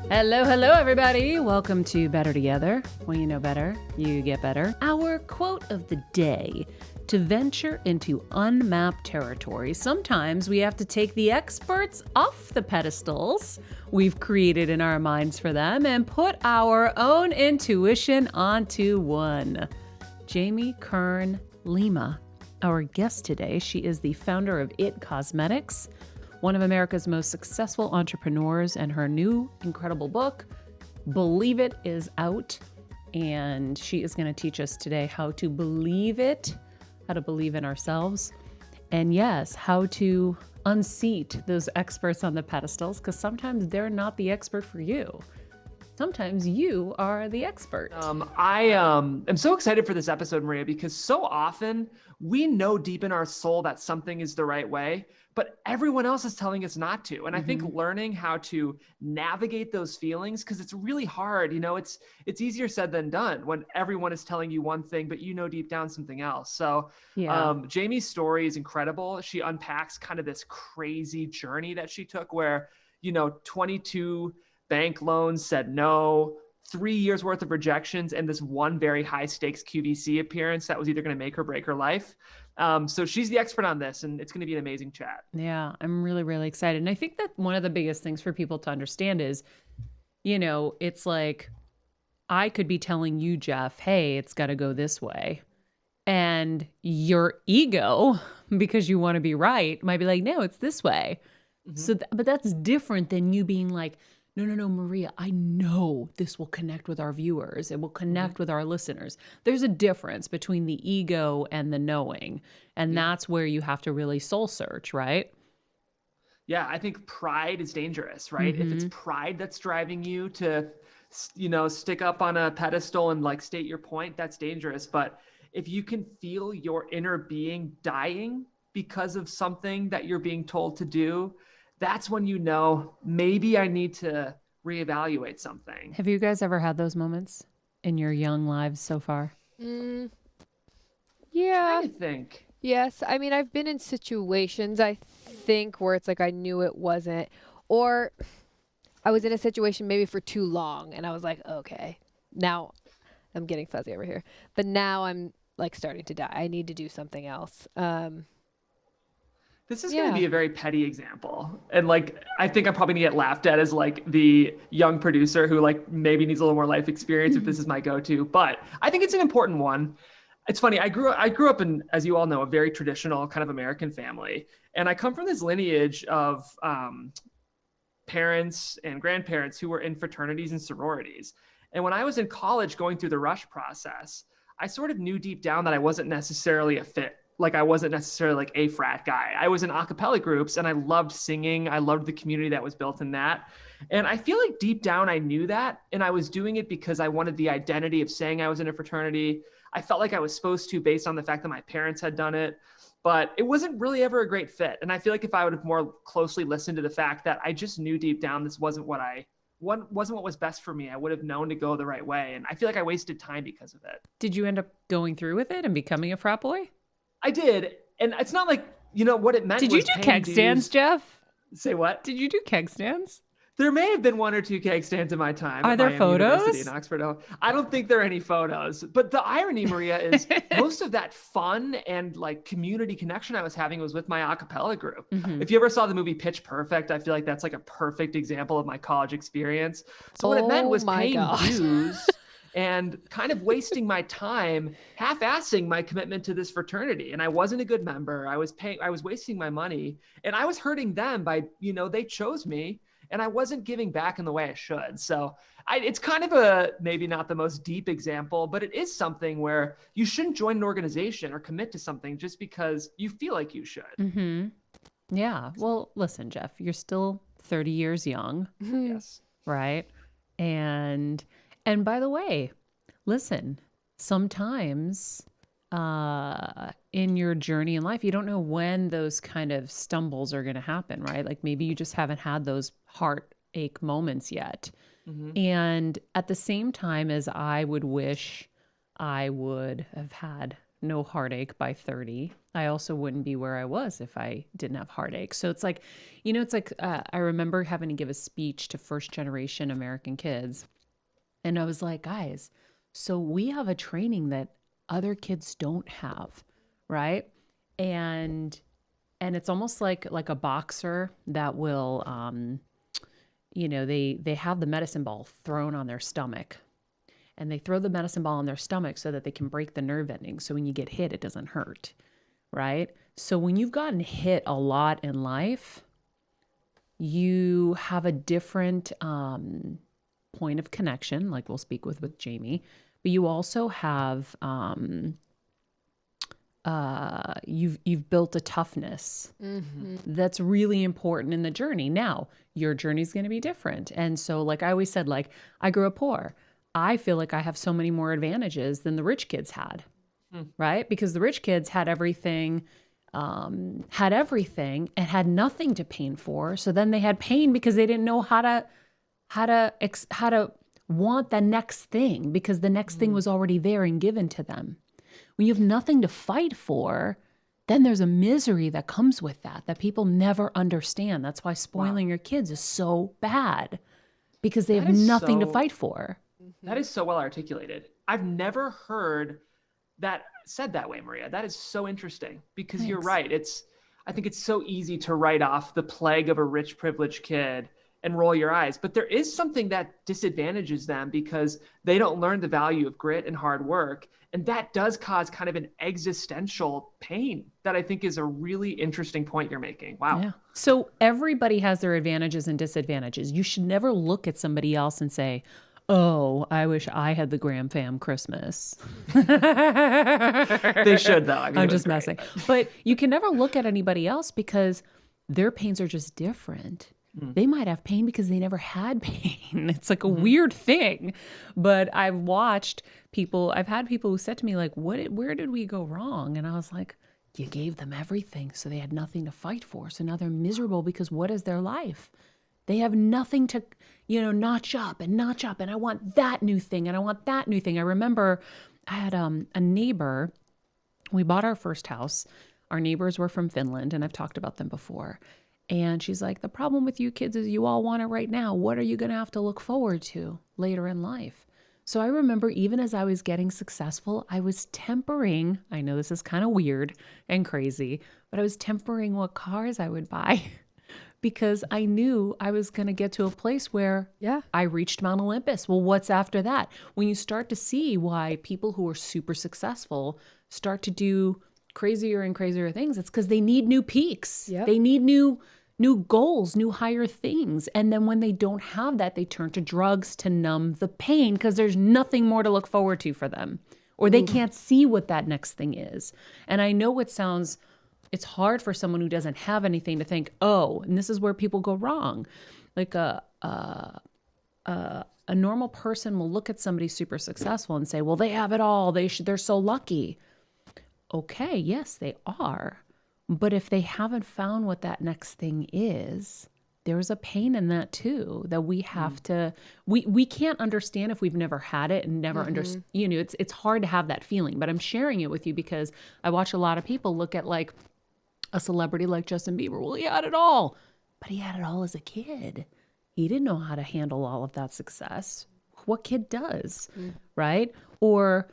Hello, hello, everybody. Welcome to Better Together. When you know better, you get better. Our quote of the day: to venture into unmapped territory, sometimes we have to take the experts off the pedestals we've created in our minds for them and put our own intuition onto one. Jamie Kern Lima, our guest today. She is the founder of It Cosmetics, one of America's most successful entrepreneurs, and her new incredible book, Believe It, is out. And she is going to teach us today how to believe it, how to believe in ourselves, and yes, how to unseat those experts on the pedestals, because sometimes they're not the expert for you. Sometimes you are the expert. I am so excited for this episode, Maria, because so often we know deep in our soul that something is the right way, but everyone else is telling us not to. And I think learning how to navigate those feelings, because it's really hard, it's easier said than done when everyone is telling you one thing, but you know deep down something else. So Jamie's story is incredible. She unpacks kind of this crazy journey that she took where, 22 bank loans said no, 3 years worth of rejections, and this one very high stakes QVC appearance that was either going to make or break her life. So she's the expert on this, and it's going to be an amazing chat. Yeah, I'm really, really excited. And I think that one of the biggest things for people to understand is, it's like I could be telling you, Jeff, hey, it's got to go this way. And your ego, because you want to be right, might be like, no, it's this way. But that's different than you being like, no, Maria, I know this will connect with our viewers. It will connect with our listeners. There's a difference between the ego and the knowing. And that's where you have to really soul search, right? Yeah, I think pride is dangerous, right? If it's pride that's driving you to, stick up on a pedestal and like state your point, that's dangerous. But if you can feel your inner being dying because of something that you're being told to do, that's when maybe I need to reevaluate something. Have you guys ever had those moments in your young lives so far? Yeah. I think. Yes. I mean, I've been in situations, I think, where it's like I knew it wasn't, or I was in a situation maybe for too long and I was like, okay, now I'm getting fuzzy over here, but now I'm like starting to die. I need to do something else. This is going to be a very petty example. And I think I'm probably going to get laughed at as the young producer who maybe needs a little more life experience if this is my go-to, but I think it's an important one. It's funny. I grew up in, as you all know, a very traditional kind of American family. And I come from this lineage of parents and grandparents who were in fraternities and sororities. And when I was in college going through the rush process, I sort of knew deep down that I wasn't necessarily a fit. I wasn't necessarily a frat guy. I was in a cappella groups and I loved singing. I loved the community that was built in that. And I feel like deep down I knew that. And I was doing it because I wanted the identity of saying I was in a fraternity. I felt like I was supposed to based on the fact that my parents had done it. But it wasn't really ever a great fit. And I feel like if I would have more closely listened to the fact that I just knew deep down this wasn't what was best for me, I would have known to go the right way. And I feel like I wasted time because of it. Did you end up going through with it and becoming a frat boy? I did. And it's not like, what it meant. Did you do keg stands, Jeff? Say what? Did you do keg stands? There may have been one or two keg stands in my time. Are there photos? University in Oxford. I don't think there are any photos. But the irony, Maria, is most of that fun and community connection I was having was with my a cappella group. If you ever saw the movie Pitch Perfect, I feel like that's a perfect example of my college experience. So what it meant was paying dues and kind of wasting my time, half-assing my commitment to this fraternity. And I wasn't a good member. I was wasting my money, and I was hurting them by, they chose me and I wasn't giving back in the way I should. So it's kind of maybe not the most deep example, but it is something where you shouldn't join an organization or commit to something just because you feel like you should. Yeah. Well, listen, Jeff, you're still 30 years young. Yes. Right. And by the way, listen, sometimes in your journey in life, you don't know when those kind of stumbles are going to happen, right? Maybe you just haven't had those heartache moments yet. And at the same time as I would wish I would have had no heartache by 30, I also wouldn't be where I was if I didn't have heartache. So it's like, I remember having to give a speech to first generation American kids. And I was like, guys, so we have a training that other kids don't have, right? And it's almost like a boxer that will, they have the medicine ball thrown on their stomach, and they throw the medicine ball on their stomach so that they can break the nerve ending. So when you get hit, it doesn't hurt, right? So when you've gotten hit a lot in life, you have a different point of connection, like we'll speak with Jamie, but you also have you've built a toughness that's really important in the journey. Now, your journey is going to be different. And so, like I always said, like, I grew up poor. I feel like I have so many more advantages than the rich kids had, right? Because the rich kids had everything and had nothing to pain for. So then they had pain because they didn't know how to want the next thing, because the next thing was already there and given to them. When you have nothing to fight for, then there's a misery that comes with that people never understand. That's why spoiling your kids is so bad, because they have nothing to fight for. That is so well articulated. I've never heard that said that way, Maria. That is so interesting, because you're right. I think it's so easy to write off the plague of a rich, privileged kid and roll your eyes. But there is something that disadvantages them because they don't learn the value of grit and hard work. And that does cause kind of an existential pain that I think is a really interesting point you're making. Wow. Yeah. So everybody has their advantages and disadvantages. You should never look at somebody else and say, oh, I wish I had the Graham Fam Christmas. They should, though. I mean, I'm just messing. But you can never look at anybody else because their pains are just different. They might have pain because they never had pain. It's like a weird thing. But I've had people who said to me, like, where did we go wrong? And I was like, you gave them everything, so they had nothing to fight for. So now they're miserable because what is their life? They have nothing to, notch up. And I want that new thing. And I want that new thing. I remember I had a neighbor. We bought our first house. Our neighbors were from Finland, and I've talked about them before. And she's like, the problem with you kids is you all want it right now. What are you going to have to look forward to later in life? So I remember even as I was getting successful, I was tempering. I know this is kind of weird and crazy, but I was tempering what cars I would buy because I knew I was going to get to a place where I reached Mount Olympus. Well, what's after that? When you start to see why people who are super successful start to do crazier and crazier things, it's because they need new peaks. Yep. They need new goals, new higher things. And then when they don't have that, they turn to drugs to numb the pain because there's nothing more to look forward to for them, or they can't see what that next thing is. And I know it's hard for someone who doesn't have anything to think, oh, and this is where people go wrong. Like a normal person will look at somebody super successful and say, well, they have it all. They're so lucky. Okay, yes, they are. But if they haven't found what that next thing is, there's a pain in that too, that we have to, we can't understand if we've never had it and never understand, it's hard to have that feeling, but I'm sharing it with you because I watch a lot of people look at like a celebrity like Justin Bieber. Well, he had it all, but he had it all as a kid. He didn't know how to handle all of that success. What kid does, right? Or,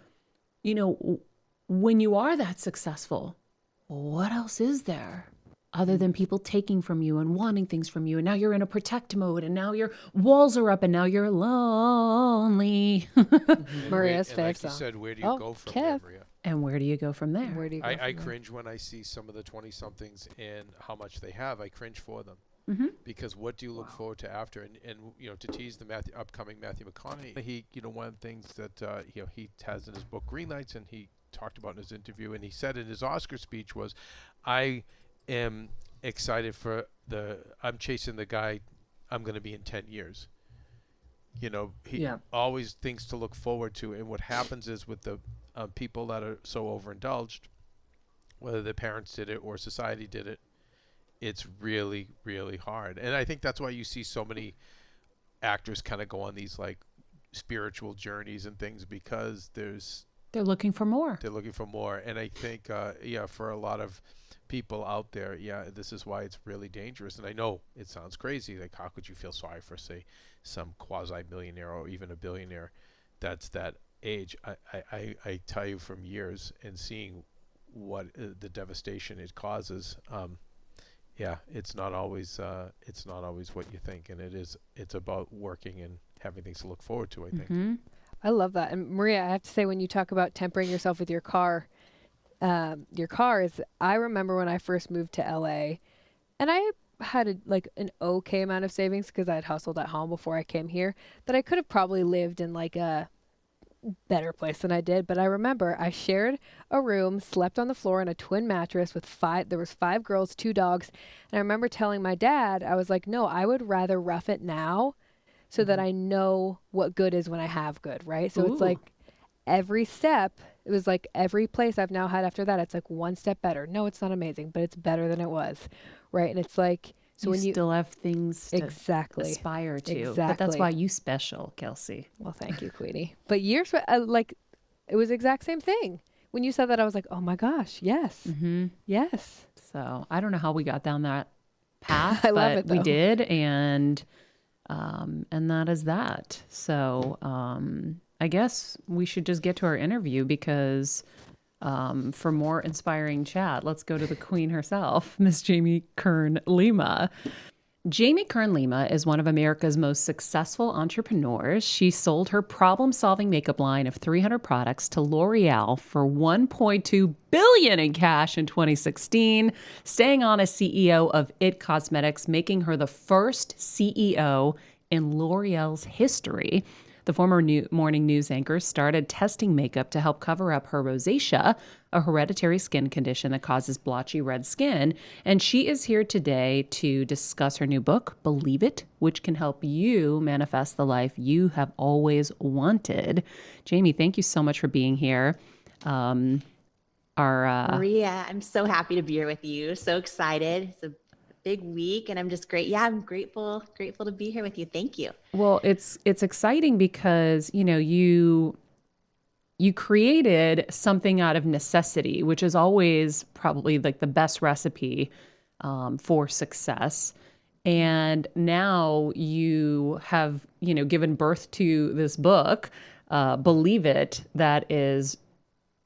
when you are that successful, what else is there other than people taking from you and wanting things from you? And now you're in a protect mode, and now your walls are up, and now you're lonely. Maria's favorite like song. you said, where do you go from there, Maria? And where do you go from there? I cringe when I see some of the 20-somethings and how much they have. I cringe for them. Because what do you look forward to after? And to tease the upcoming Matthew McConaughey, he one of the things that he has in his book Green Lights, and he talked about in his interview, and he said in his Oscar speech was, I am excited for I'm chasing the guy I'm going to be in 10 years. He always things to look forward to. And what happens is with the people that are so overindulged, whether their parents did it or society did it, it's really, really hard. And I think that's why you see so many actors kind of go on these like spiritual journeys and things, because They're looking for more. They're looking for more. And I think, for a lot of people out there, this is why it's really dangerous. And I know it sounds crazy. Like, how could you feel sorry for, say, some quasi-millionaire or even a billionaire that's that age? I tell you from years and seeing what the devastation it causes, it's not always what you think. And it's about working and having things to look forward to, I think. Mm-hmm. I love that. And Maria, I have to say, when you talk about tempering yourself with your car is, I remember when I first moved to LA, and I had an okay amount of savings because I had hustled at home before I came here, that I could have probably lived in like a better place than I did. But I remember I shared a room, slept on the floor in a twin mattress with there was 5 girls, 2 dogs. And I remember telling my dad, I was like, no, I would rather rough it now so that I know what good is when I have good, right? So it's like every step, it was like every place I've now had after that, it's like one step better. No, it's not amazing, but it's better than it was, right? And it's like, so when you still have things to aspire to. Exactly. But that's why you special, Kelsey. Well, thank you, Queenie. But years, it was the exact same thing. When you said that, I was like, oh my gosh, yes. Mm-hmm. Yes. So I don't know how we got down that path, I but love it, we though. did. And that is that. So I guess we should just get to our interview because for more inspiring chat, let's go to the queen herself, Miss Jamie Kern Lima. Jamie Kern Lima is one of America's most successful entrepreneurs. She sold her problem-solving makeup line of 300 products to L'Oreal for $1.2 billion in cash in 2016, staying on as CEO of IT Cosmetics, making her the first CEO in L'Oreal's history. The former morning news anchor started testing makeup to help cover up her rosacea, a hereditary skin condition that causes blotchy red skin. And she is here today to discuss her new book, Believe It, which can help you manifest the life you have always wanted. Jamie, thank you so much for being here. Maria, I'm so happy to be here with you. So excited. It's a big week and I'm just great. Yeah, I'm grateful to be here with you. Thank you. Well, it's exciting because, you created something out of necessity, which is always probably like the best recipe for success. And now you have, given birth to this book, Believe It, that is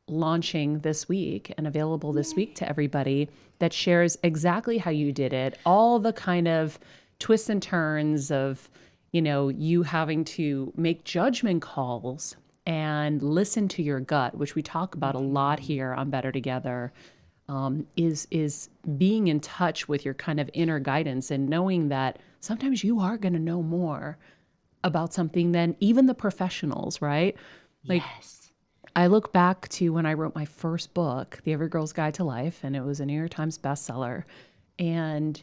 launching this week and available this week to everybody, that shares exactly how you did it, all the kind of twists and turns of, you having to make judgment calls and listen to your gut, which we talk about a lot here on Better Together, is being in touch with your kind of inner guidance and knowing that sometimes you are going to know more about something than even the professionals, right? Like, yes. I look back to when I wrote my first book, The Every Girl's Guide to Life, and it was a New York Times bestseller. And,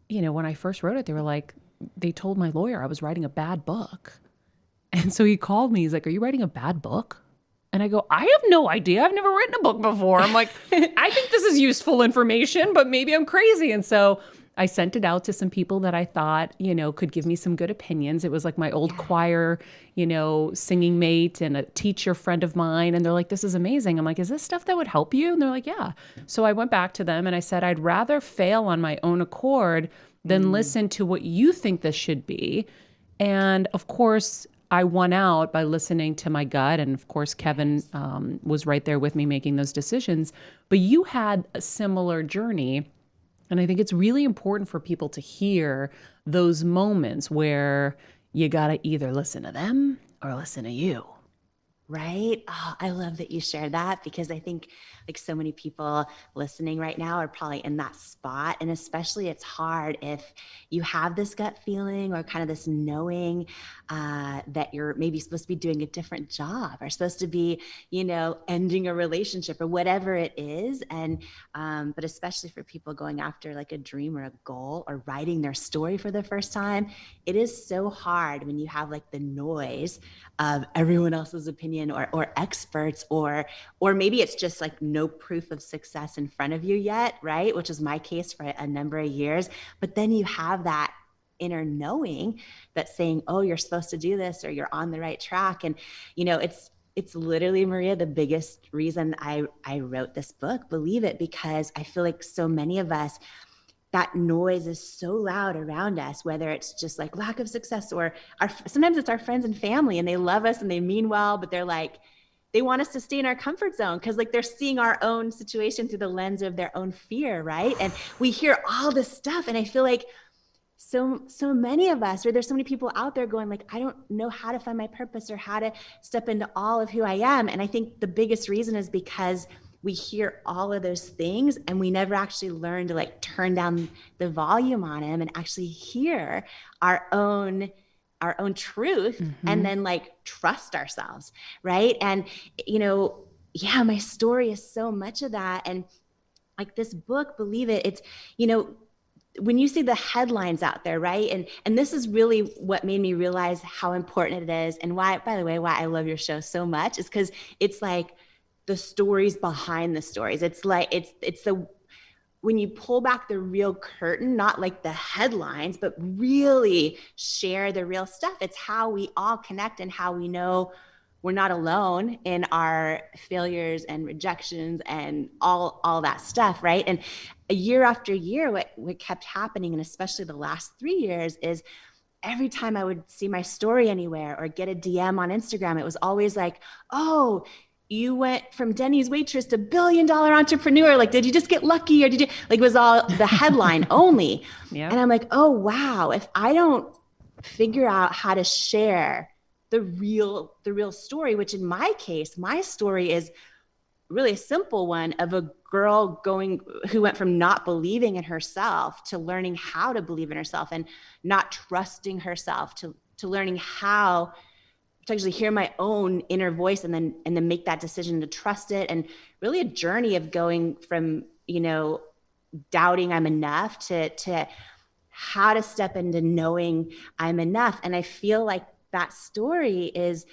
when I first wrote it, they told my lawyer I was writing a bad book. And so he called me. He's like, "Are you writing a bad book?" And I go, "I have no idea. I've never written a book before." I'm like, "I think this is useful information, but maybe I'm crazy." And so I sent it out to some people that I thought, could give me some good opinions. It was like my old choir, singing mate and a teacher friend of mine. And they're like, "This is amazing." I'm like, "Is this stuff that would help you?" And they're like, "Yeah." So I went back to them and I said, "I'd rather fail on my own accord than listen to what you think this should be." And of course, I won out by listening to my gut. And of course, Kevin was right there with me making those decisions. But you had a similar journey. And I think it's really important for people to hear those moments where you got to either listen to them or listen to you. Right? Oh, I love that you shared that because I think like so many people listening right now are probably in that spot. And especially it's hard if you have this gut feeling or kind of this knowing that you're maybe supposed to be doing a different job or supposed to be, ending a relationship or whatever it is. And, but especially for people going after like a dream or a goal or writing their story for the first time, it is so hard when you have like the noise of everyone else's opinion or experts, or maybe it's just like no proof of success in front of you yet, right? Which is my case for a number of years. But then you have that inner knowing that's saying, oh, you're supposed to do this or you're on the right track. And, it's literally, Maria, the biggest reason I wrote this book, believe it, because I feel like so many of us, that noise is so loud around us, whether it's just like lack of success or sometimes it's our friends and family, and they love us and they mean well, but they're like, they want us to stay in our comfort zone because like they're seeing our own situation through the lens of their own fear, right? And we hear all this stuff, and I feel like so many of us, or there's so many people out there going like, I don't know how to find my purpose or how to step into all of who I am. And I think the biggest reason is because we hear all of those things and we never actually learn to like turn down the volume on them and actually hear our own truth, and then like trust ourselves, right? And yeah, my story is so much of that. And like this book, believe it, it's when you see the headlines out there, right? And this is really what made me realize how important it is, and why, by the way, why I love your show so much is because it's like the stories behind the stories. It's like it's the when you pull back the real curtain, not like the headlines, but really share the real stuff. It's how we all connect and how we know we're not alone in our failures and rejections and all that stuff, right? And year after year, what kept happening, and especially the last 3 years, is every time I would see my story anywhere or get a DM on Instagram, it was always like, oh, you went from Denny's waitress to $1 billion entrepreneur. Like, did you just get lucky, or did you, like, it was all the headline only. Yep. And I'm like, oh, wow. If I don't figure out how to share the real story, which in my case, my story is really a simple one of a girl who went from not believing in herself to learning how to believe in herself, and not trusting herself to learning how to actually hear my own inner voice and then make that decision to trust it. And really a journey of going from, doubting I'm enough to how to step into knowing I'm enough. And I feel like that story is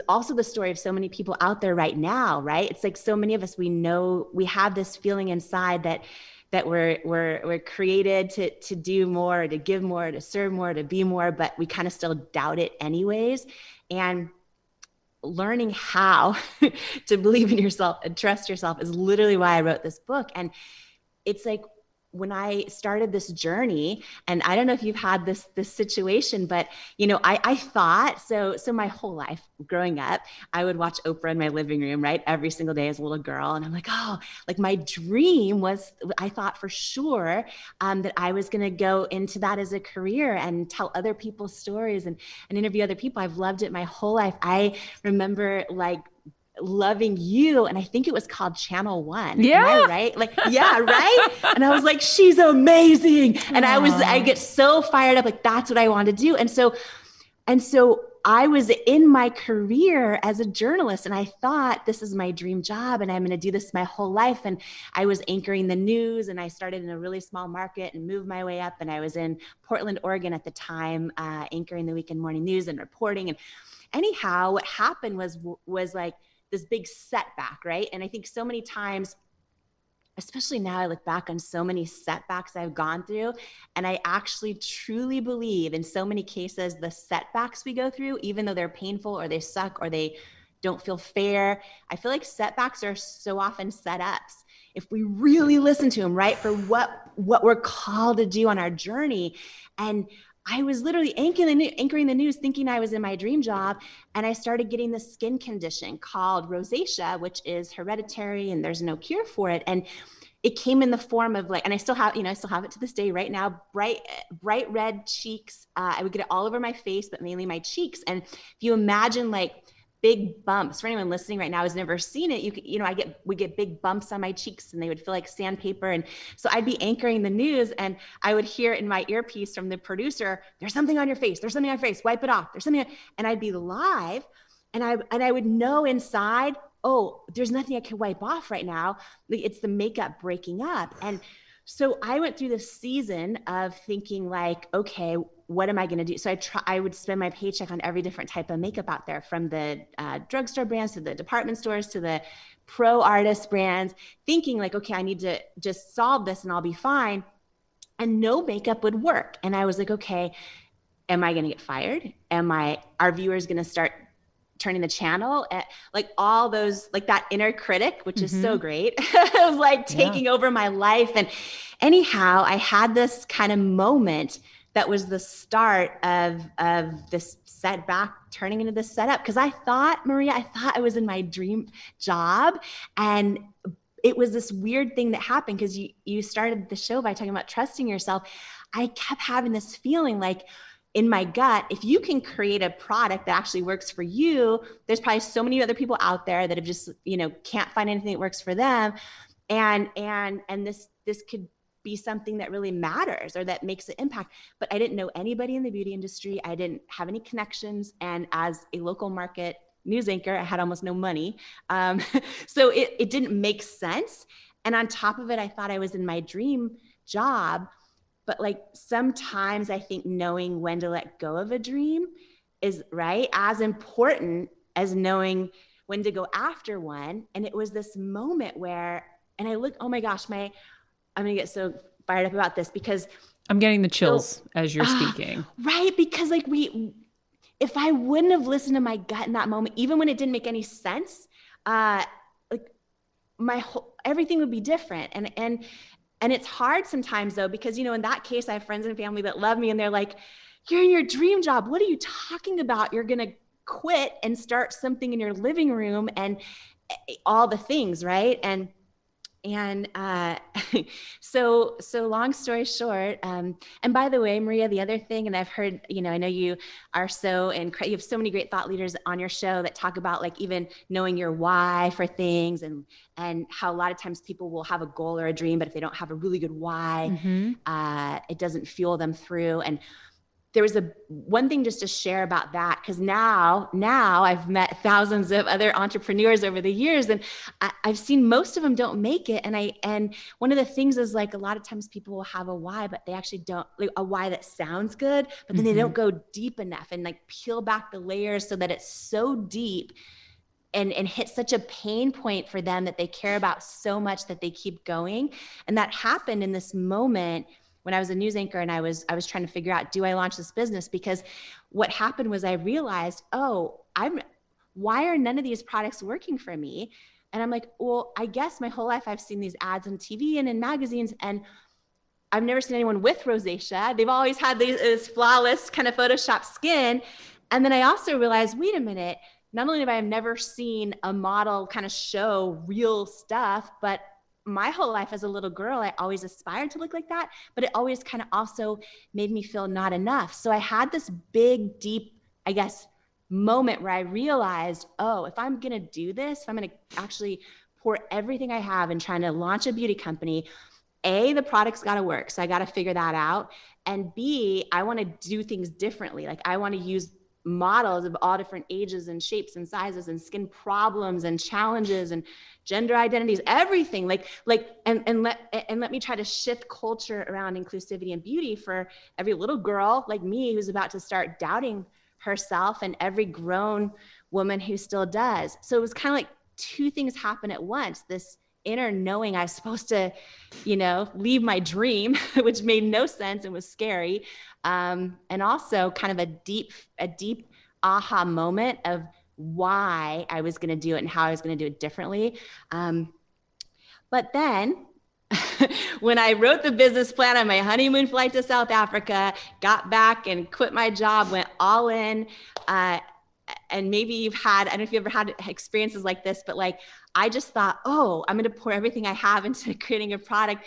also the story of so many people out there right now, right? It's like so many of us, we know we have this feeling inside that we're created to do more, to give more, to serve more, to be more, but we kind of still doubt it anyways. And learning how to believe in yourself and trust yourself is literally why I wrote this book. And it's like, when I started this journey, and I don't know if you've had this situation, but I thought so my whole life growing up, I would watch Oprah in my living room, right? Every single day as a little girl. And I'm like, oh, like my dream was, I thought for sure that I was going to go into that as a career and tell other people's stories and interview other people. I've loved it my whole life. I remember like loving you, and I think it was called Channel One. Yeah. Am I right? Like, yeah, right. And I was like, she's amazing. And I get so fired up. Like, that's what I want to do. And so I was in my career as a journalist, and I thought this is my dream job and I'm going to do this my whole life. And I was anchoring the news, and I started in a really small market and moved my way up. And I was in Portland, Oregon at the time, anchoring the weekend morning news and reporting. And anyhow, what happened was like this big setback, right? And I think so many times, especially now, I look back on so many setbacks I've gone through, and I actually truly believe in so many cases, the setbacks we go through, even though they're painful or they suck or they don't feel fair, I feel like setbacks are so often setups. If we really listen to them, right, for what we're called to do on our journey. And I was literally anchoring the news thinking I was in my dream job. And I started getting this skin condition called rosacea, which is hereditary and there's no cure for it. And it came in the form of like, and I still have it to this day right now, bright red cheeks. I would get it all over my face, but mainly my cheeks. And if you imagine like big bumps, for anyone listening right now who's never seen it, we get big bumps on my cheeks, and they would feel like sandpaper. And so I'd be anchoring the news, and I would hear in my earpiece from the producer, there's something on your face, there's something on your face, wipe it off, there's something, and I'd be live, and I would know inside, oh, there's nothing I can wipe off right now. It's the makeup breaking up. And so I went through this season of thinking like, okay, what am I going to do? So I would spend my paycheck on every different type of makeup out there, from the drugstore brands to the department stores to the pro artist brands, thinking like, okay, I need to just solve this and I'll be fine. And no makeup would work. And I was like, okay, am I going to get fired? Are viewers going to start turning the channel, like all those, like that inner critic, which is so great. It was like taking over my life. And anyhow, I had this kind of moment that was the start of this setback turning into this setup. Cause I thought, Maria, I was in my dream job, and it was this weird thing that happened because you started the show by talking about trusting yourself. I kept having this feeling like in my gut, if you can create a product that actually works for you, there's probably so many other people out there that have just, can't find anything that works for them. And this could be something that really matters or that makes an impact. But I didn't know anybody in the beauty industry. I didn't have any connections. And as a local market news anchor, I had almost no money. So it didn't make sense. And on top of it, I thought I was in my dream job. But like sometimes I think knowing when to let go of a dream is as important as knowing when to go after one. And it was this moment where, and I look, oh my gosh, I'm going to get so fired up about this because I'm getting the chills as you're speaking. Right. Because like if I wouldn't have listened to my gut in that moment, even when it didn't make any sense, like everything would be different. And it's hard sometimes though, because, in that case, I have friends and family that love me and they're like, you're in your dream job. What are you talking about? You're going to quit and start something in your living room and all the things. Right. And so long story short, and by the way, Maria, the other thing, and I've heard, I know you are you have so many great thought leaders on your show that talk about like even knowing your why for things and how a lot of times people will have a goal or a dream, but if they don't have a really good why, it doesn't fuel them through. And there was one thing just to share about that, because now I've met thousands of other entrepreneurs over the years, and I've seen most of them don't make it. And one of the things is like a lot of times people will have a why, but they actually don't, like a why that sounds good, but then they don't go deep enough and like peel back the layers so that it's so deep and hit such a pain point for them that they care about so much that they keep going. And that happened in this moment when I was a news anchor and I was trying to figure out, do I launch this business? Because what happened was I realized, why are none of these products working for me? And I'm like, well, I guess my whole life I've seen these ads on TV and in magazines, and I've never seen anyone with rosacea. They've always had this flawless kind of Photoshop skin. And then I also realized, wait a minute, not only have I never seen a model kind of show real stuff, but my whole life as a little girl, I always aspired to look like that, but it always kind of also made me feel not enough. So I had this big, deep, I guess, moment where I realized, if I'm going to do this, if I'm going to actually pour everything I have in trying to launch a beauty company, A, the product's got to work. So I got to figure that out. And B, I want to do things differently. Like I want to use models of all different ages and shapes and sizes and skin problems and challenges and gender identities, everything and let me try to shift culture around inclusivity and beauty for every little girl like me who's about to start doubting herself and every grown woman who still does. So it was kind of like two things happen at once. This inner knowing I was supposed to, leave my dream, which made no sense and was scary. And also kind of a deep aha moment of why I was going to do it and how I was going to do it differently. But then when I wrote the business plan on my honeymoon flight to South Africa, got back and quit my job, went all in, and maybe I don't know if you've ever had experiences like this, but like, I just thought, I'm going to pour everything I have into creating a product.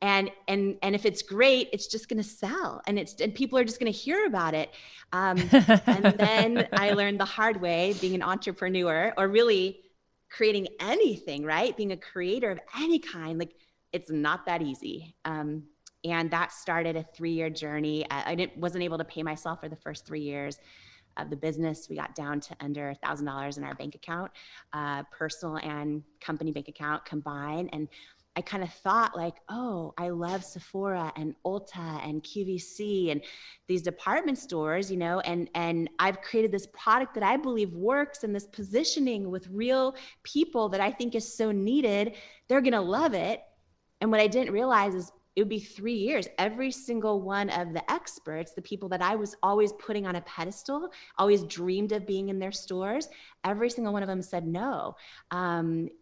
And if it's great, it's just going to sell and people are just going to hear about it. And then I learned the hard way, being an entrepreneur or really creating anything, right? Being a creator of any kind, like it's not that easy. And that started a 3-year journey. I wasn't able to pay myself for the first 3 years of the business. We got down to under $1,000 in our bank account, personal and company bank account combined. And I kind of thought like, I love Sephora and Ulta and QVC and these department stores, and I've created this product that I believe works and this positioning with real people that I think is so needed. They're going to love it. And what I didn't realize is it would be 3 years. Every single one of the experts, the people that I was always putting on a pedestal, always dreamed of being in their stores, every single one of them said, no,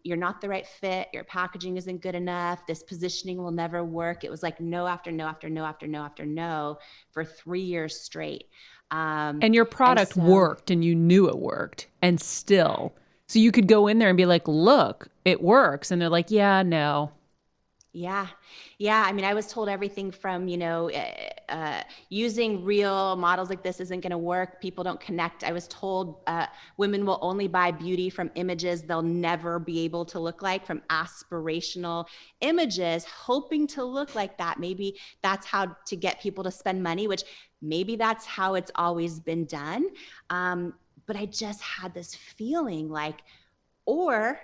you're not the right fit. Your packaging isn't good enough. This positioning will never work. It was like no after no after no after no after no for 3 years straight. And your product worked and you knew it worked and still. So you could go in there and be like, look, it works. And they're like, yeah, no. Yeah. Yeah. I mean, I was told everything from, using real models like this isn't going to work. People don't connect. I was told women will only buy beauty from images they'll never be able to look like, from aspirational images, hoping to look like that. Maybe that's how to get people to spend money, which maybe that's how it's always been done. But I just had this feeling like, or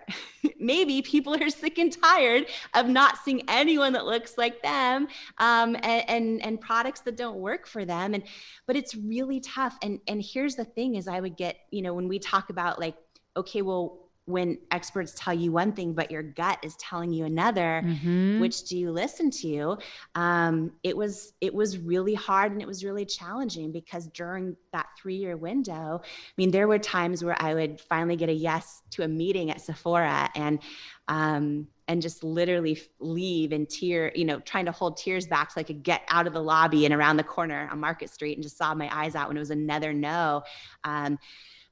maybe people are sick and tired of not seeing anyone that looks like them, and products that don't work for them. But it's really tough. And here's the thing is I would get, when we talk about like, okay, well, when experts tell you one thing, but your gut is telling you another, which do you listen to? It was really hard and it was really challenging, because during that 3-year window, I mean, there were times where I would finally get a yes to a meeting at Sephora and just literally leave in tear, trying to hold tears back so I could get out of the lobby and around the corner on Market Street and just sob my eyes out when it was another no.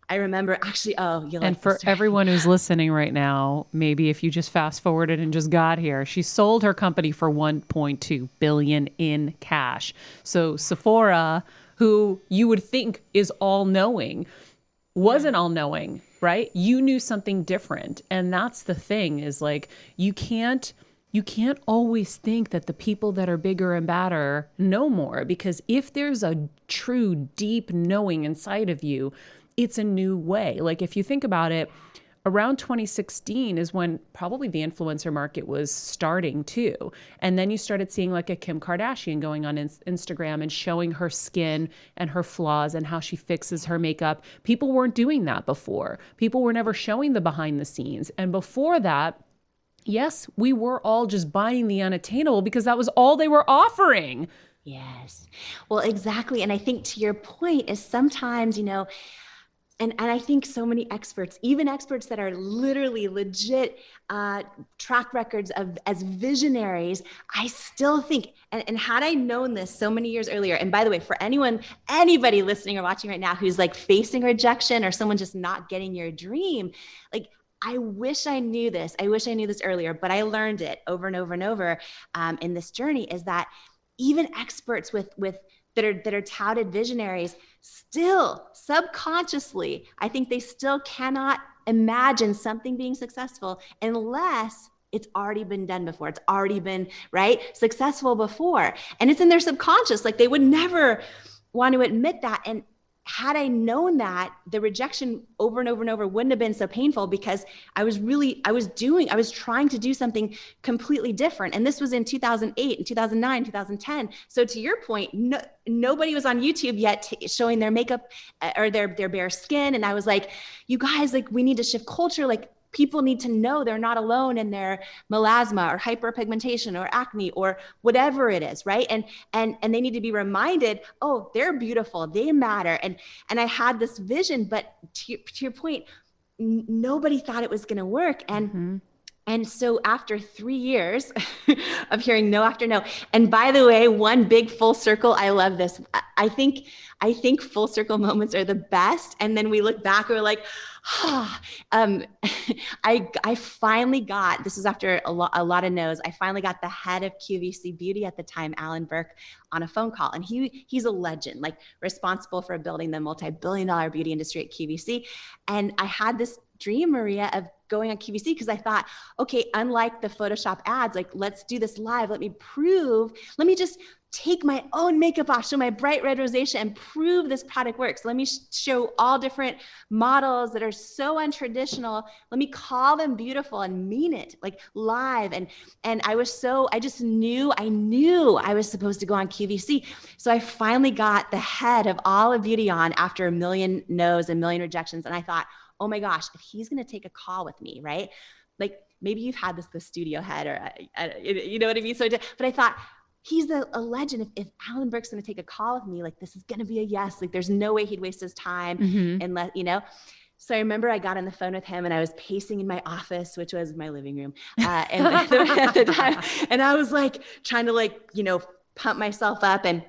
I remember actually, and for everyone who's listening right now, maybe if you just fast forwarded and just got here, she sold her company for $1.2 billion in cash. So Sephora, who you would think is all knowing, wasn't all knowing, right? You knew something different. And that's the thing is like, you can't always think that the people that are bigger and badder know more, because if there's a true deep knowing inside of you, it's a new way. Like if you think about it, around 2016 is when probably the influencer market was starting too. And then you started seeing like a Kim Kardashian going on Instagram and showing her skin and her flaws and how she fixes her makeup. People weren't doing that before. People were never showing the behind the scenes. And before that, yes, we were all just buying the unattainable because that was all they were offering. Yes. Well, exactly. And I think to your point is sometimes, and I think so many experts, even experts that are literally legit track records as visionaries, I still think, and had I known this so many years earlier, and by the way, for anybody listening or watching right now who's like facing rejection or someone just not getting your dream, like, I wish I knew this. I wish I knew this earlier, but I learned it over and over and over in this journey, is that even experts that are touted visionaries still subconsciously, I think they still cannot imagine something being successful unless it's already been done before. It's already been, right, successful before. And it's in their subconscious. Like they would never want to admit that. And had I known that, the rejection over and over and over wouldn't have been so painful, because I was trying to do something completely different. And this was in 2008 and 2009, 2010. So to your point, nobody was on YouTube yet showing their makeup or their bare skin. And I was like, you guys, like, we need to shift culture. Like, people need to know they're not alone in their melasma or hyperpigmentation or acne or whatever it is, right? And they need to be reminded, oh, they're beautiful, they matter. And I had this vision, but to your point, nobody thought it was going to work. And so after 3 years of hearing no after no, and by the way, one big full circle, I love this. I think full circle moments are the best. And then we look back, we're like, I finally got, this is after a lot of no's, I finally got the head of QVC Beauty at the time, Alan Burke, on a phone call. And he's a legend, like responsible for building the multi-billion-dollar beauty industry at QVC. And I had this dream, Maria, of going on QVC because I thought, okay, unlike the Photoshop ads, like, let's do this live. Let me just take my own makeup off, show my bright red rosacea, and prove this product works. Let me show all different models that are so untraditional. Let me call them beautiful and mean it, like live. And I just knew I was supposed to go on QVC. So I finally got the head of all of beauty on after 1 million no's and 1 million rejections. And I thought, oh my gosh, if he's going to take a call with me, right? Like, maybe you've had the studio head, or you know what I mean? So, but I thought, he's a legend. If Alan Burke's going to take a call with me, like, this is going to be a yes. Like, there's no way he'd waste his time and let, you know. So I remember I got on the phone with him and I was pacing in my office, which was my living room. And at the time, and I was like trying to, like, you know, pump myself up and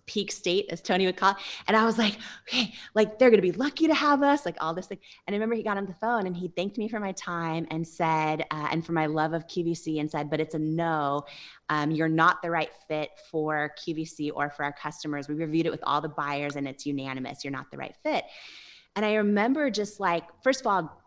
peak state, as Tony would call it. And I was like, okay, like, they're going to be lucky to have us, like, all this thing. And I remember he got on the phone and he thanked me for my time and said, and for my love of QVC, and said, but it's a no. You're not the right fit for QVC or for our customers. We reviewed it with all the buyers and it's unanimous. You're not the right fit. And I remember just, like, first of all,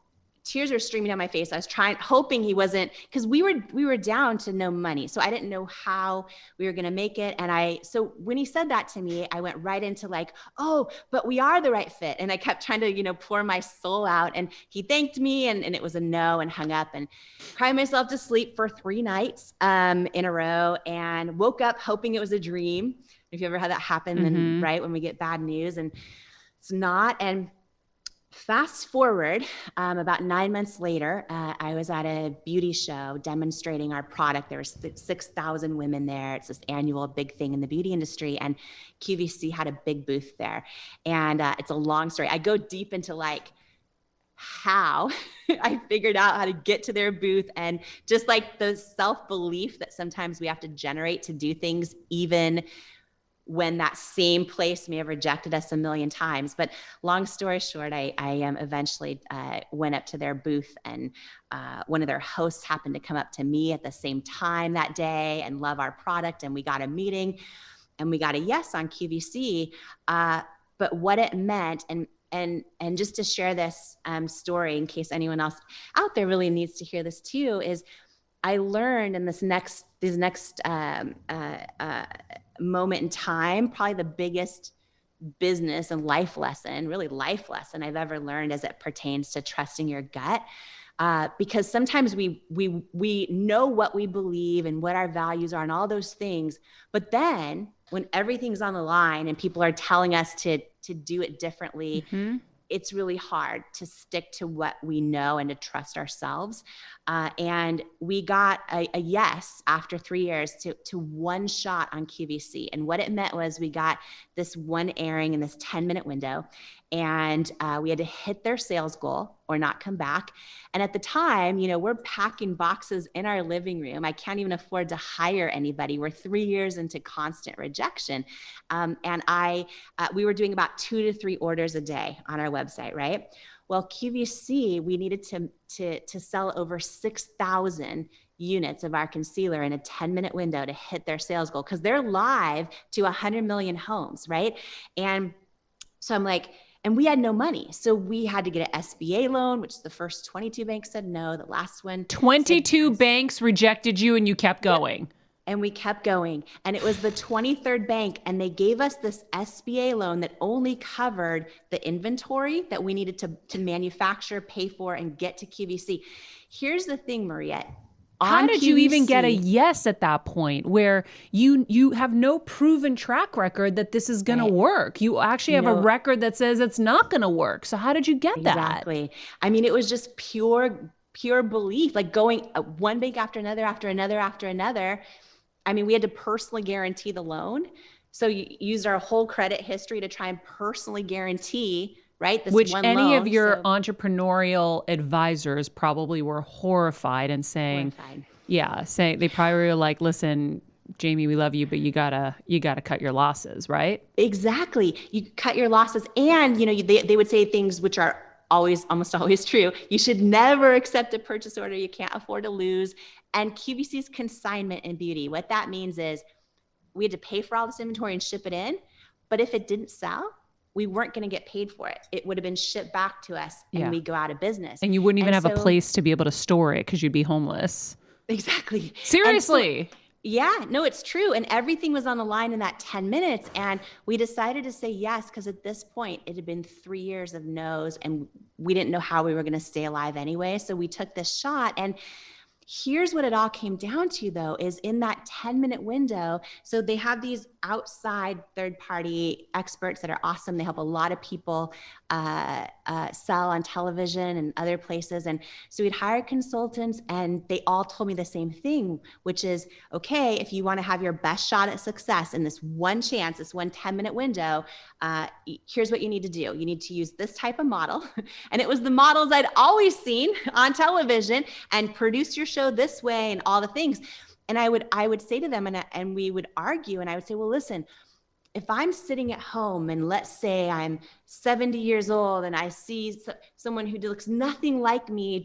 tears were streaming down my face. I was hoping he wasn't, because we were down to no money. So I didn't know how we were going to make it. And so when he said that to me, I went right into, like, oh, but we are the right fit. And I kept trying to, you know, pour my soul out, and he thanked me and it was a no, and hung up and cried myself to sleep for 3 nights in a row, and woke up hoping it was a dream. If you ever had that happen, then right when we get bad news, and it's not. And fast forward, about 9 months later, I was at a beauty show demonstrating our product. There was 6,000 women there. It's this annual big thing in the beauty industry, and QVC had a big booth there. And it's a long story. I go deep into, like, how I figured out how to get to their booth, and just, like, the self-belief that sometimes we have to generate to do things, even when that same place may have rejected us a million times. But long story short, I eventually went up to their booth, and one of their hosts happened to come up to me at the same time that day and love our product. And we got a meeting, and we got a yes on QVC. But what it meant, and just to share this story in case anyone else out there really needs to hear this too, is I learned in this next moment in time, probably the biggest business and life lesson I've ever learned as it pertains to trusting your gut. Because sometimes we know what we believe and what our values are and all those things, but then when everything's on the line and people are telling us to do it differently, it's really hard to stick to what we know and to trust ourselves. And we got a yes after 3 years to one shot on QVC. And what it meant was we got this one airing in this 10-minute window, and we had to hit their sales goal or not come back. And at the time, you know, we're packing boxes in our living room. I can't even afford to hire anybody. We're 3 years into constant rejection. And we were doing about 2 to 3 orders a day on our website, right? Well, QVC, we needed to sell over 6,000 units of our concealer in a 10-minute window to hit their sales goal, because they're live to 100 million homes, right? And so I'm like, and we had no money. So we had to get an SBA loan, which the first 22 banks said no. The last one, 22 banks rejected you, and you kept going. Yep. And we kept going. And it was the 23rd bank, and they gave us this SBA loan that only covered the inventory that we needed to manufacture, pay for, and get to QVC. Here's the thing, Maria. How did you even get a yes at that point, where you have no proven track record that this is going to work? You actually have a record that says it's not going to work. So how did you get that? Exactly. I mean, it was just pure belief, like going one bank after another, after another, after another. I mean, we had to personally guarantee the loan. So you used our whole credit history to try and personally guarantee, right? This Which one any loan. of your entrepreneurial advisors probably were horrified and saying, they probably were like, listen, Jamie, we love you, but you gotta cut your losses, right? Exactly. You cut your losses. And, you know, they would say things which are almost always true. You should never accept a purchase order you can't afford to lose. And QVC's consignment in beauty, what that means is we had to pay for all this inventory and ship it in. But if it didn't sell, we weren't going to get paid for it. It would have been shipped back to us, and we'd go out of business. And you wouldn't even have a place to be able to store it because you'd be homeless. Exactly. Seriously. No, it's true. And everything was on the line in that 10 minutes. And we decided to say yes, because at this point it had been 3 years of no's, and we didn't know how we were going to stay alive anyway. So we took this shot. And here's what it all came down to, though, is in that 10-minute window. So they have these outside third-party experts that are awesome. They help a lot of people sell on television and other places. And so we'd hire consultants, and they all told me the same thing, which is, okay, if you want to have your best shot at success in this one chance, this one 10-minute window, here's what you need to do. You need to use this type of model. And it was the models I'd always seen on television, and produce your show this way and all the things. And I would say to them, and we would argue, and I would say, well, listen, if I'm sitting at home and let's say I'm 70 years old and I see someone who looks nothing like me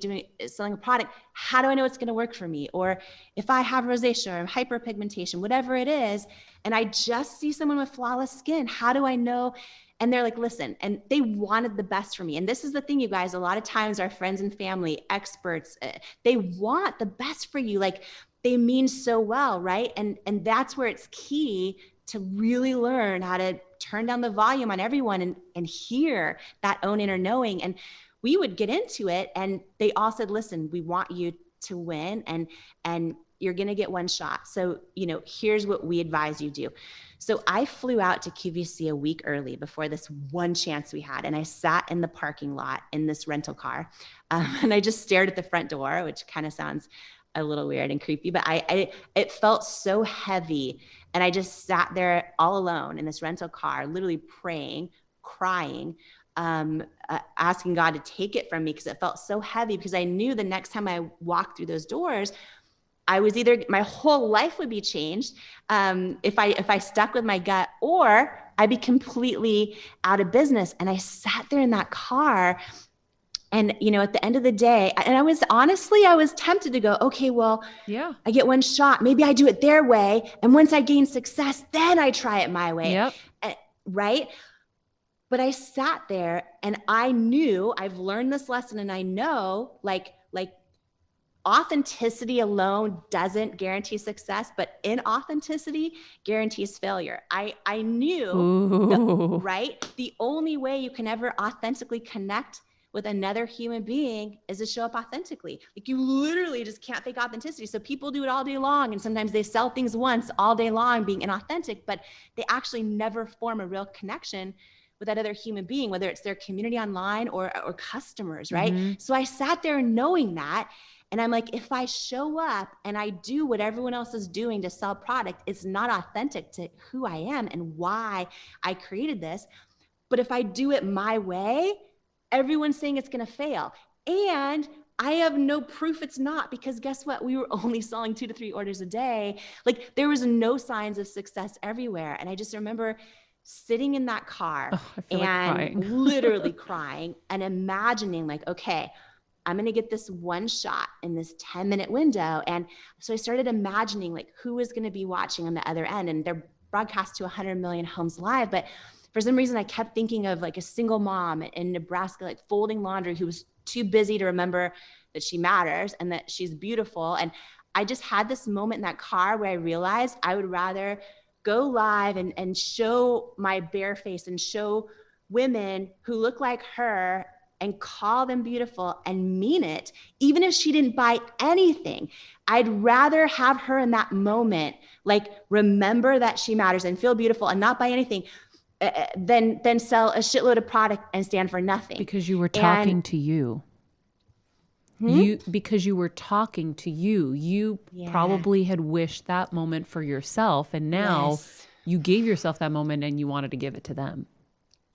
selling a product, how do I know it's going to work for me? Or if I have rosacea or hyperpigmentation, whatever it is, and I just see someone with flawless skin, how do I know? And they're like, listen, and they wanted the best for me. And this is the thing, you guys, a lot of times our friends and family, experts, they want the best for you. Like, they mean so well, right? And that's where it's key to really learn how to turn down the volume on everyone and hear that own inner knowing. And we would get into it, and they all said, listen, we want you to win, and you're going to get one shot. So, here's what we advise you do. So I flew out to QVC a week early before this one chance we had. And I sat in the parking lot in this rental car. And I just stared at the front door, which kind of sounds a little weird and creepy, but it felt so heavy. And I just sat there all alone in this rental car, literally praying, crying, asking God to take it from me, because it felt so heavy, because I knew the next time I walked through those doors, I was either, my whole life would be changed if I stuck with my gut, or I'd be completely out of business. And I sat there in that car, and, at the end of the day, and I was tempted to go, okay, well, yeah, I get one shot. Maybe I do it their way. And once I gain success, then I try it my way. Yep. Right. But I sat there, and I knew, I've learned this lesson, and I know like authenticity alone doesn't guarantee success, but inauthenticity guarantees failure. I knew, right? The only way you can ever authentically connect with another human being is to show up authentically. Like, you literally just can't fake authenticity. So people do it all day long, and sometimes they sell things once all day long being inauthentic, but they actually never form a real connection with that other human being, whether it's their community online or customers, right? Mm-hmm. So I sat there knowing that, and I'm like, if I show up and I do what everyone else is doing to sell product, it's not authentic to who I am and why I created this. But if I do it my way, everyone's saying it's going to fail. And I have no proof it's not, because guess what? We were only selling 2 to 3 orders a day. Like, there was no signs of success everywhere. And I just remember sitting in that car and literally crying and imagining, like, okay, I'm going to get this one shot in this 10-minute window. And so I started imagining, like, who was going to be watching on the other end. And they're broadcast to 100 million homes live. But for some reason, I kept thinking of like a single mom in Nebraska, like folding laundry, who was too busy to remember that she matters and that she's beautiful. And I just had this moment in that car where I realized I would rather go live and show my bare face and show women who look like her and call them beautiful and mean it, even if she didn't buy anything. I'd rather have her in that moment, like, remember that she matters and feel beautiful and not buy anything, than sell a shitload of product and stand for nothing. Because you were talking to you. Because you were talking to you. You probably had wished that moment for yourself, and now you gave yourself that moment and you wanted to give it to them.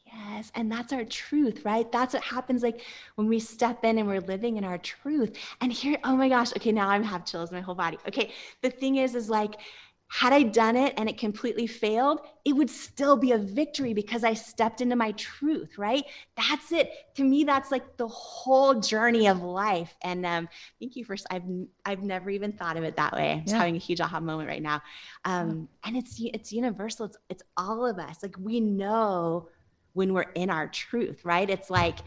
Yes, and that's our truth, right? That's what happens, like, when we step in and we're living in our truth. And here, oh my gosh, okay, now I have chills in my whole body. Okay, the thing is like, had I done it and it completely failed, it would still be a victory because I stepped into my truth, right? That's it. To me, that's like the whole journey of life. And thank you for, I've never even thought of it that way. I'm just having a huge aha moment right now. And it's universal. It's all of us. Like, we know when we're in our truth, right? It's like,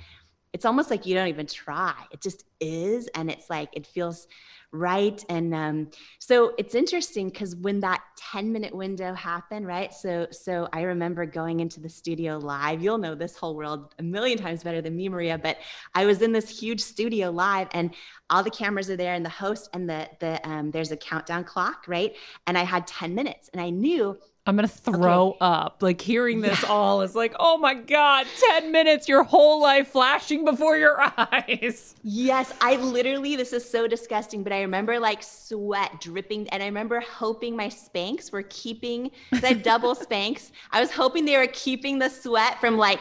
it's almost like you don't even try. It just is. And it's like, it feels right. And so it's interesting because when that 10-minute window happened, right? So I remember going into the studio live. You'll know this whole world a million times better than me, Maria, but I was in this huge studio live, and all the cameras are there, and the host, and there's a countdown clock, right? And I had 10 minutes, and I knew I'm going to throw up. Like hearing this all is like, oh my God, 10 minutes, your whole life flashing before your eyes. Yes, this is so disgusting, but I remember like sweat dripping, and I remember hoping my Spanx were keeping, because I had double Spanx. I was hoping they were keeping the sweat from like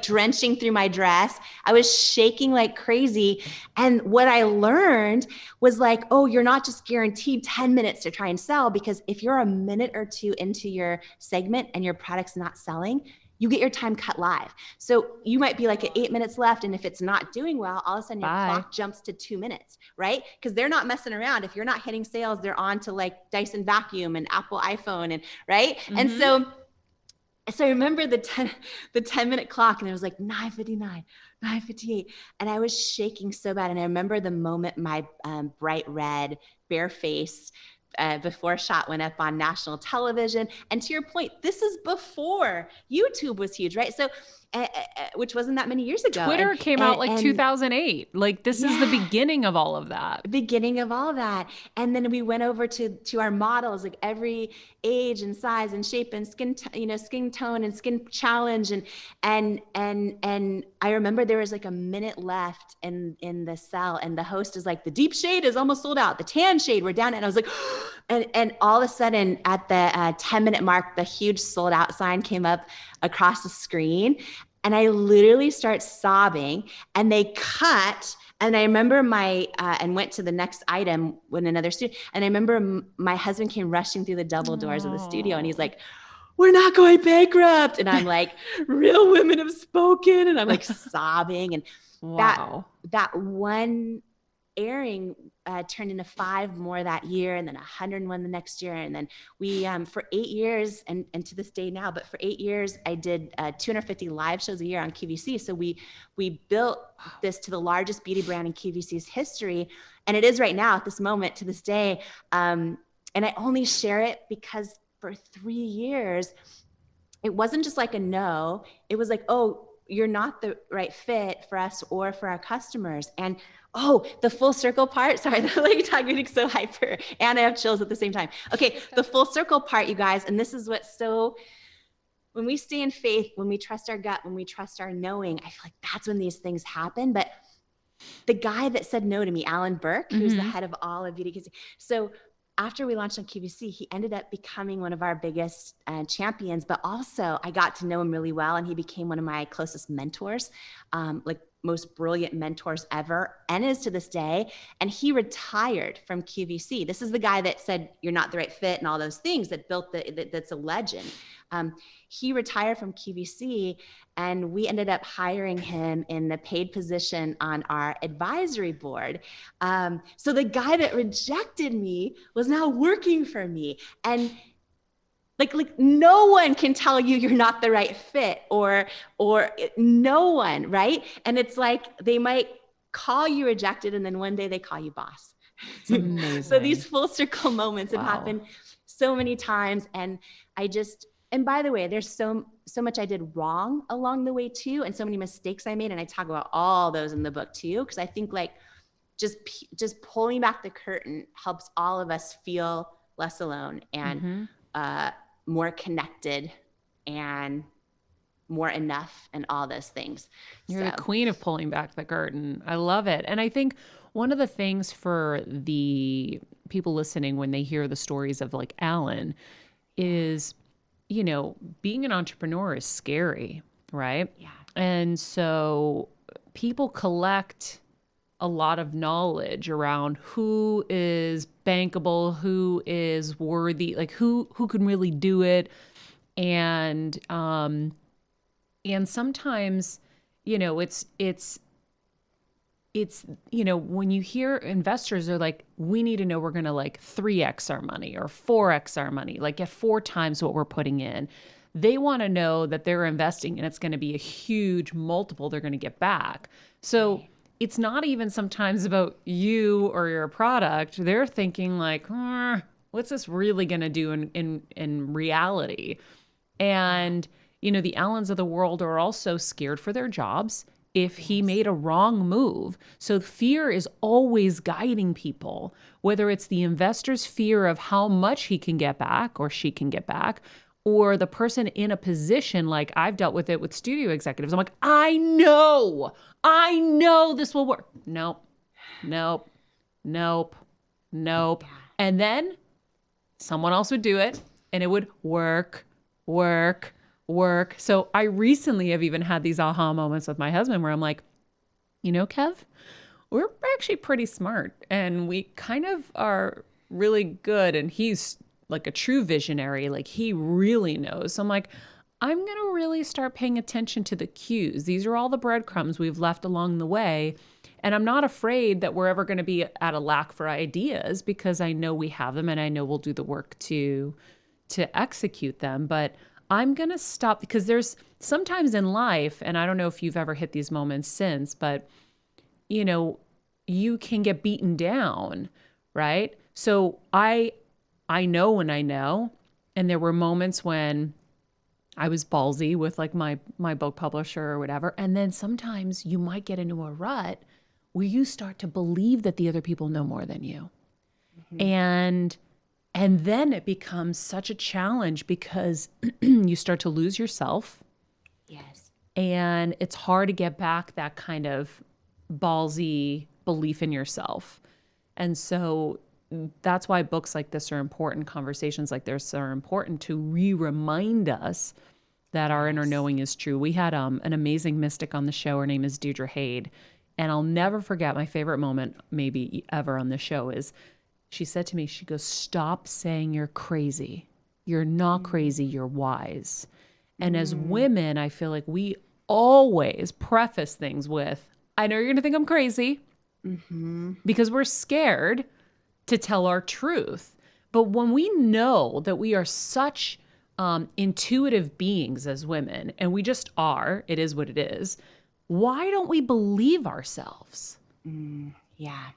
drenching through my dress. I was shaking like crazy. And what I learned was like, oh, you're not just guaranteed 10 minutes to try and sell, because if you're a minute or two into your segment and your product's not selling, you get your time cut live. So you might be like at 8 minutes left. And if it's not doing well, all of a sudden your clock jumps to 2 minutes, right? Because they're not messing around. If you're not hitting sales, they're on to like Dyson vacuum and Apple iPhone, and right. Mm-hmm. And so I remember the 10-minute clock, and it was like 9:59, 9:58. And I was shaking so bad. And I remember the moment my bright red, bare-faced before shot went up on national television. And to your point, this is before YouTube was huge, right? So, which wasn't that many years ago. Twitter came out like 2008. Like this is the beginning of all of that. Beginning of all that. And then we went over to our models, like every age and size and shape and skin tone and skin challenge. And I remember there was like a minute left in the cell, and the host is like, the deep shade is almost sold out. The tan shade, we're down. And I was like, and all of a sudden at the 10-minute mark, the huge sold out sign came up across the screen. And I literally start sobbing, and they cut. And I remember and went to the next item when another student, and I remember my husband came rushing through the double doors of the studio, and he's like, we're not going bankrupt. And I'm like, real women have spoken. And I'm like sobbing. And that one airing turned into 5 more that year, and then 101 the next year. And then we, for 8 years, and to this day now, but for 8 years, I did 250 live shows a year on QVC. So we built this to the largest beauty brand in QVC's history. And it is right now at this moment, to this day. And I only share it because for 3 years, it wasn't just like a no. It was like, oh, you're not the right fit for us or for our customers. And the full circle part. Sorry, the like getting so hyper, and I have chills at the same time. Okay, the full circle part, you guys, and this is what's so, when we stay in faith, when we trust our gut, when we trust our knowing, I feel like that's when these things happen. But the guy that said no to me, Alan Burke, who's the head of all of Beauty Kids. So after we launched on QVC, he ended up becoming one of our biggest champions, but also I got to know him really well, and he became one of my closest mentors, like most brilliant mentors ever, and is to this day. And he retired from QVC. This is the guy that said, you're not the right fit and all those things, that built that's a legend. He retired from QVC, and we ended up hiring him in the paid position on our advisory board. So the guy that rejected me was now working for me. And like no one can tell you you're not the right fit, or no one, right? And it's like they might call you rejected, and then one day they call you boss. It's amazing. So these full circle moments have happened so many times. And and by the way, there's so much I did wrong along the way too, and so many mistakes I made. And I talk about all those in the book too, because I think like just pulling back the curtain helps all of us feel less alone and more connected and more enough and all those things. You're the queen of pulling back the curtain. I love it. And I think one of the things for the people listening when they hear the stories of like Alan is, being an entrepreneur is scary, right? Yeah. And so people collect a lot of knowledge around who is bankable, who is worthy, like who can really do it. And sometimes, it's when you hear investors are like, we need to know we're going to like 3x our money or 4x our money, like get 4 times what we're putting in. They want to know that they're investing and it's going to be a huge multiple they're going to get back. So it's not even sometimes about you or your product. They're thinking like, what's this really going to do in reality? And, the Allens of the world are also scared for their jobs. if he made a wrong move. So fear is always guiding people, whether it's the investor's fear of how much he can get back or she can get back, or the person in a position like I've dealt with it with studio executives. I'm like, I know this will work. Nope. And then someone else would do it and it would work. So I recently have even had these aha moments with my husband where I'm like, Kev, we're actually pretty smart and we kind of are really good. And he's like a true visionary. Like he really knows. So I'm like, I'm going to really start paying attention to the cues. These are all the breadcrumbs we've left along the way. And I'm not afraid that we're ever going to be at a lack for ideas because I know we have them and I know we'll do the work to execute them. But I'm going to stop because there's sometimes in life, and I don't know if you've ever hit these moments since, but you can get beaten down, right? So I know when I know, and there were moments when I was ballsy with like my book publisher or whatever. And then sometimes you might get into a rut where you start to believe that the other people know more than you. And then it becomes such a challenge because you start to lose yourself. Yes. And it's hard to get back that kind of ballsy belief in yourself. And so that's why books like this are important. Conversations like this are important to remind us that our inner knowing is true. We had an amazing mystic on the show. Her name is Deirdre Hade. And I'll never forget my favorite moment maybe ever on the show is she said to me, she goes, stop saying you're crazy. You're not crazy, you're wise. And as women, I feel like we always preface things with, I know you're going to think I'm crazy because we're scared to tell our truth. But when we know that we are such intuitive beings as women, and we just are, it is what it is, why don't we believe ourselves? Yeah.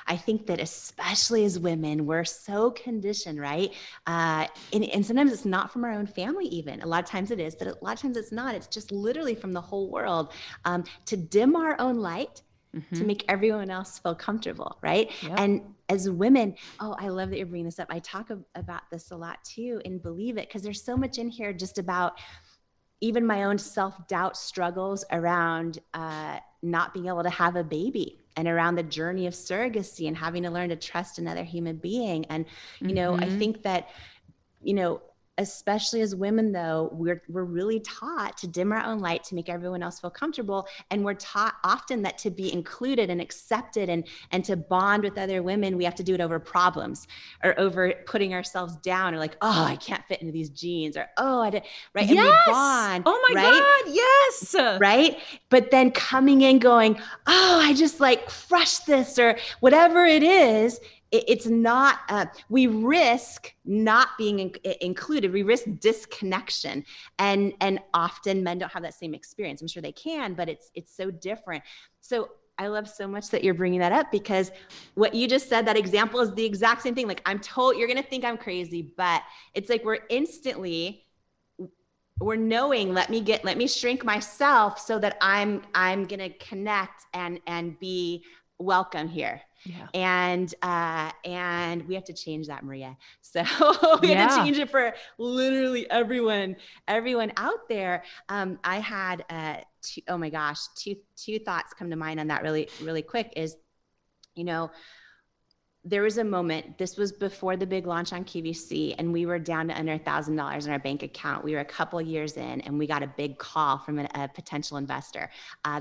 I think that especially as women, we're so conditioned, right? And sometimes it's not from our own family even. A lot of times it is, but a lot of times it's not. It's just literally from the whole world to dim our own light to make everyone else feel comfortable, right? Yep. And as women, I love that you're bringing this up. I talk about this a lot too and believe it because there's so much in here just about even my own self-doubt struggles around not being able to have a baby and around the journey of surrogacy and having to learn to trust another human being. And, I think that, especially as women though, we're really taught to dim our own light to make everyone else feel comfortable. And we're taught often that to be included and accepted and to bond with other women, we have to do it over problems or over putting ourselves down or like, oh, I can't fit into these jeans or, oh, I did right. Yes. And we bond. Oh my right? God. Yes. Right. But then coming in going, oh, I just like crushed this or whatever it is. It's not, we risk not being included. We risk disconnection. And often men don't have that same experience. I'm sure they can, but it's so different. So I love so much that you're bringing that up because what you just said, that example is the exact same thing. Like I'm told you're going to think I'm crazy, but it's like we're knowing, let me shrink myself so that I'm going to connect and be welcome here. Yeah. And we have to change that, Maria. So we have to change it for literally everyone out there. I had two thoughts come to mind on that really, really quick is, there was a moment, this was before the big launch on QVC, and we were down to under $1,000 in our bank account. We were a couple of years in, and we got a big call from a potential investor,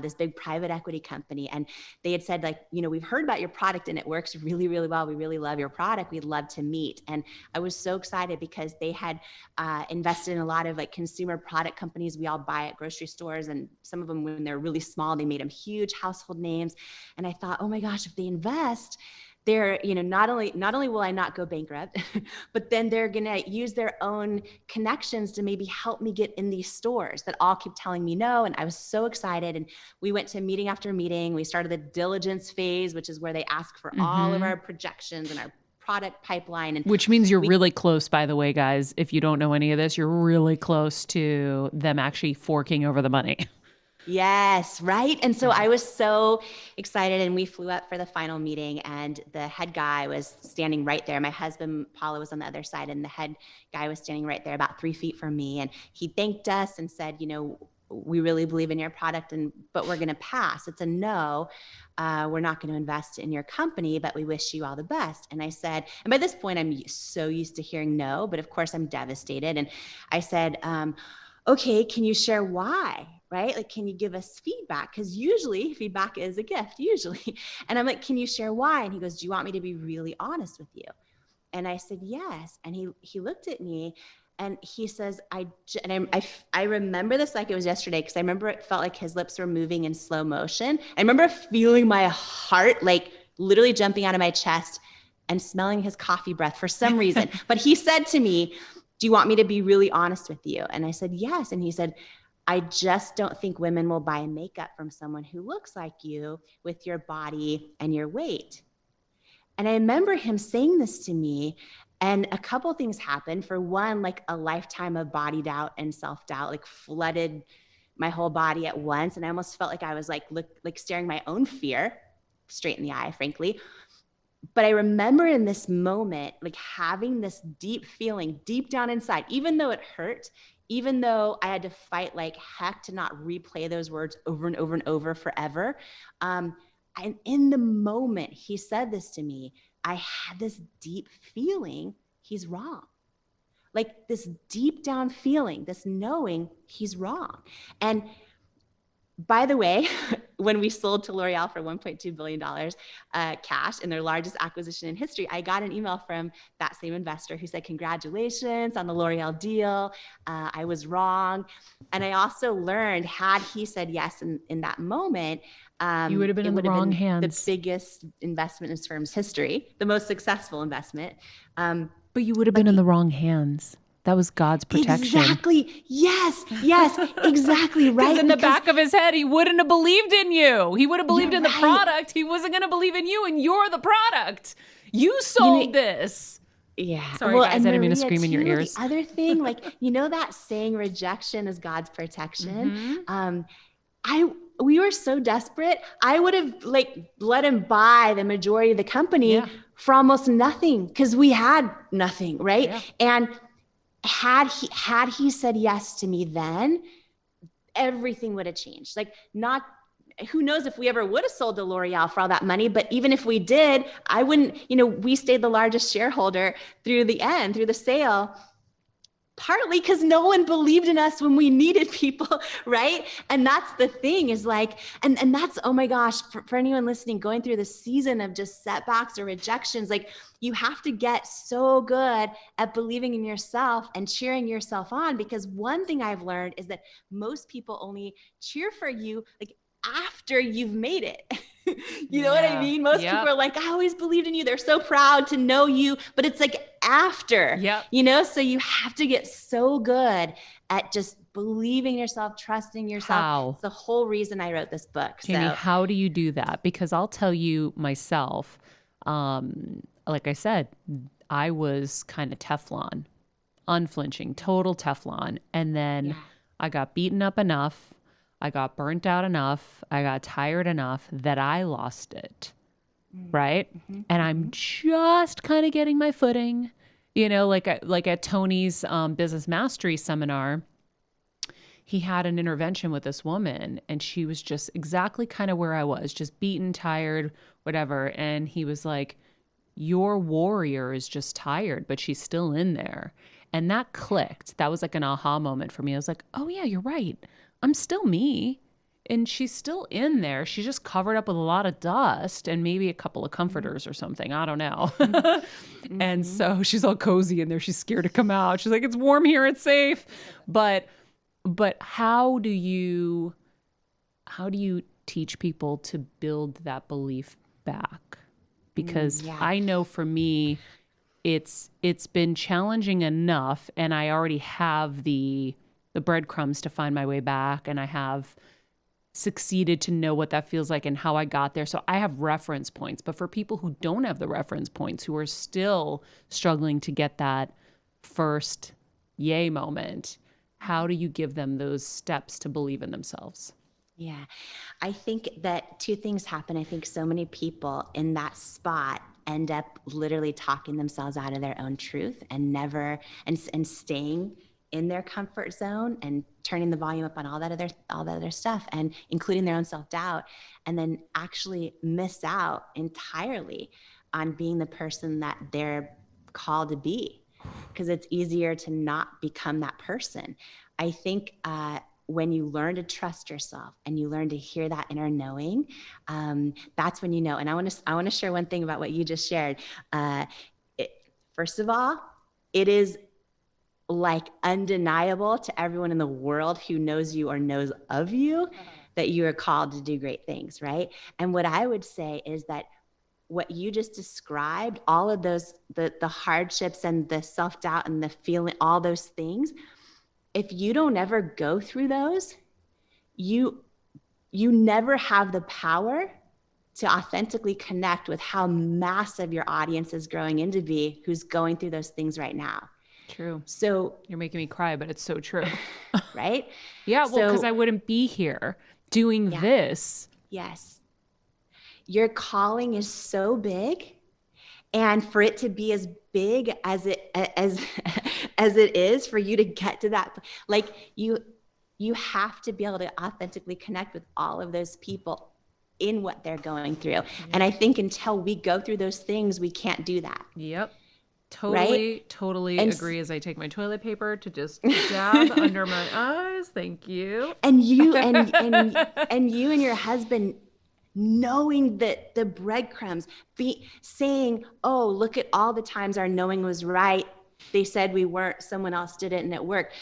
this big private equity company. And they had said, like, we've heard about your product and it works really, really well. We really love your product. We'd love to meet. And I was so excited because they had invested in a lot of like consumer product companies we all buy at grocery stores. And some of them, when they're really small, they made them huge household names. And I thought, oh my gosh, if they invest, they're, not only will I not go bankrupt, but then they're going to use their own connections to maybe help me get in these stores that all keep telling me no. And I was so excited. And we went to meeting after meeting. We started the diligence phase, which is where they ask for all of our projections and our product pipeline. And which means you're really close, by the way, guys. If you don't know any of this, you're really close to them actually forking over the money. Yes, right. And so I was so excited, and we flew up for the final meeting, and the head guy was standing right there. My husband, Paula, was on the other side, and the head guy was standing right there about 3 feet from me. And he thanked us and said, we really believe in your product, but we're going to pass. It's a no. We're not going to invest in your company, but we wish you all the best. And I said, and by this point, I'm so used to hearing no, but of course I'm devastated. And I said, okay, can you share why? Right? Like, can you give us feedback? Because usually feedback is a gift, usually. And I'm like, can you share why? And he goes, do you want me to be really honest with you? And I said, yes. And he looked at me and he says, I remember this like it was yesterday, because I remember it felt like his lips were moving in slow motion. I remember feeling my heart like literally jumping out of my chest and smelling his coffee breath for some reason. But he said to me, do you want me to be really honest with you? And I said, yes. And he said, I just don't think women will buy makeup from someone who looks like you with your body and your weight. And I remember him saying this to me, and a couple of things happened. For one, like a lifetime of body doubt and self-doubt like flooded my whole body at once. And I almost felt like I was like staring my own fear straight in the eye, frankly. But I remember in this moment, like having this deep feeling deep down inside, even though it hurt, even though I had to fight like heck to not replay those words over and over and over forever. And in the moment he said this to me, I had this deep feeling he's wrong. Like this deep down feeling, this knowing he's wrong. And by the way, when we sold to L'Oreal for $1.2 billion cash in their largest acquisition in history, I got an email from that same investor who said, congratulations on the L'Oreal deal. I was wrong. And I also learned, had he said yes in that moment, you would have been in the wrong hands. The biggest investment in this firm's history, the most successful investment. But you would have been in the wrong hands. That was God's protection. Exactly. Yes, exactly. Right. Because in the back of his head, he wouldn't have believed in you. He would have believed in the product. He wasn't going to believe in you, and you're the product. You sold this. Yeah. Sorry, guys. I didn't mean to scream in your ears. The other thing, like, that saying, rejection is God's protection. We were so desperate. I would have let him buy the majority of the company for almost nothing, because we had nothing. Right. Yeah. And had he said yes to me then, everything would have changed. Who knows if we ever would have sold to L'Oreal for all that money, but even if we did, I wouldn't, we stayed the largest shareholder through the sale, partly because no one believed in us when we needed people, right? And that's the thing is and that's, oh my gosh, for anyone listening, going through the season of just setbacks or rejections, you have to get so good at believing in yourself and cheering yourself on, because one thing I've learned is that most people only cheer for you after you've made it. You know what I mean? Most people are like, I always believed in you. They're so proud to know you, but it's after, so you have to get so good at just believing in yourself, trusting yourself. How? It's the whole reason I wrote this book. Jamie, how do you do that? Because I'll tell you myself, like I said, I was kind of Teflon, unflinching, total Teflon. And then I got beaten up enough. I got burnt out enough. I got tired enough that I lost it. Right. Mm-hmm. And I'm just kind of getting my footing, like at Tony's business mastery seminar, he had an intervention with this woman, and she was just exactly kind of where I was, just beaten, tired, whatever. And he was like, your warrior is just tired, but she's still in there. And that clicked. That was like an aha moment for me. I was like, oh yeah, you're right. I'm still me, and she's still in there. She's just covered up with a lot of dust and maybe a couple of comforters or something. I don't know. And so she's all cozy in there. She's scared to come out. She's like, it's warm here. It's safe. But how do you teach people to build that belief back? Because I know for me, it's been challenging enough, and I already have the breadcrumbs to find my way back, and I have succeeded to know what that feels like and how I got there. So I have reference points. But for people who don't have the reference points, who are still struggling to get that first yay moment, how do you give them those steps to believe in themselves? Yeah. I think that two things happen. I think so many people in that spot end up literally talking themselves out of their own truth and never and staying in their comfort zone and turning the volume up on all that other stuff and including their own self-doubt, and then actually miss out entirely on being the person that they're called to be, because it's easier to not become that person. I think when you learn to trust yourself and you learn to hear that inner knowing, that's when you know. And I want to share one thing about what you just shared. First of all, it is like undeniable to everyone in the world who knows you or knows of you that you are called to do great things, right? And what I would say is that what you just described, all of those, the hardships and the self-doubt and the feeling, all those things, if you don't ever go through those, you never have the power to authentically connect with how massive your audience is growing into be, who's going through those things right now. True. So You're making me cry, but it's so true. right? Yeah, well, because I wouldn't be here doing this. Yes. Your calling is so big, and for it to be as big as it is, for you to get to that, like you have to be able to authentically connect with all of those people in what they're going through. Yep. And I think until we go through those things, we can't do that. Yep. Totally agree. As I take my toilet paper to just dab under my eyes. Thank you. And you and you and your husband knowing that the breadcrumbs, saying, oh, look at all the times our knowing was right. They said we weren't, someone else did it and it worked.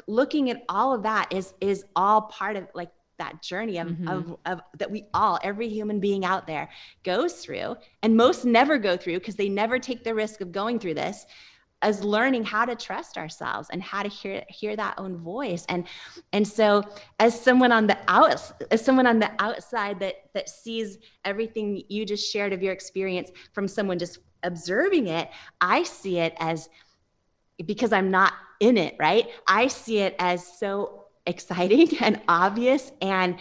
Looking at all of that is all part of like that journey of that we all, every human being out there goes through, and most never go through because they never take the risk of going through this, as learning how to trust ourselves and how to hear that own voice. And so as someone on the outside that sees everything you just shared of your experience from someone just observing it, I see it as, because I'm not in it, right? I see it as so exciting and obvious, and